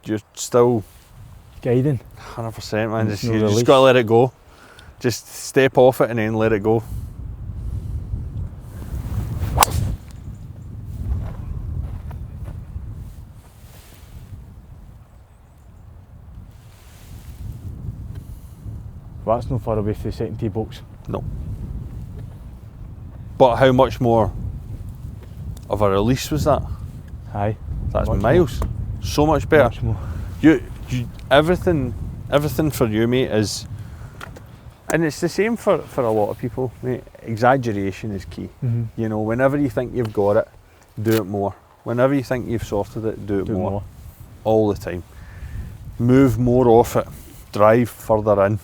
Speaker 1: you're still
Speaker 2: guiding.
Speaker 1: 100%, man. You
Speaker 2: No
Speaker 1: just got to let it go. Just step off it and then let it go.
Speaker 2: Well, that's no far away from the second tee box.
Speaker 1: No. But how much more of a release was that?
Speaker 2: Aye.
Speaker 1: That's
Speaker 2: much
Speaker 1: miles.
Speaker 2: More.
Speaker 1: So much better.
Speaker 2: Much more.
Speaker 1: You everything for you, mate, is, and it's the same for a lot of people, mate. Exaggeration is key. You know, whenever you think you've got it, do it more. Whenever you think you've sorted it, do it more. All the time. Move more off it. Drive further in.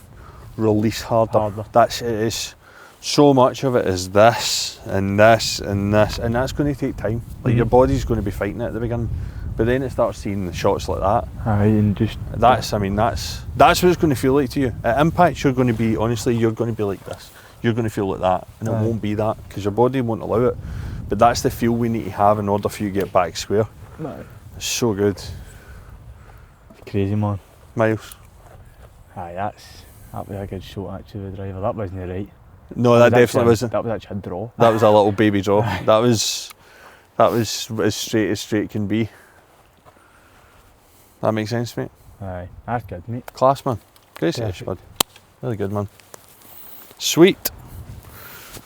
Speaker 1: Release harder. It is. So much of it is this and this and this, and that's going to take time. Like your body's going to be fighting it at the beginning, but then it starts seeing the shots like that.
Speaker 2: Aye, and just
Speaker 1: that's what it's going to feel like to you. At impact, you're going to be, honestly, you're going to be like this. You're going to feel like that, and it won't be that because your body won't allow it. But that's the feel we need to have in order for you to get back square.
Speaker 2: Aye.
Speaker 1: It's so good.
Speaker 2: It's crazy, man.
Speaker 1: Miles.
Speaker 2: Aye, that was a good shot actually. The driver, that wasn't right.
Speaker 1: No, that definitely wasn't.
Speaker 2: That was actually a draw.
Speaker 1: That was a little baby draw. That was as straight can be. That makes sense, mate.
Speaker 2: Aye, that's good, mate.
Speaker 1: Class, man. Great session, bud. Really good, man. Sweet.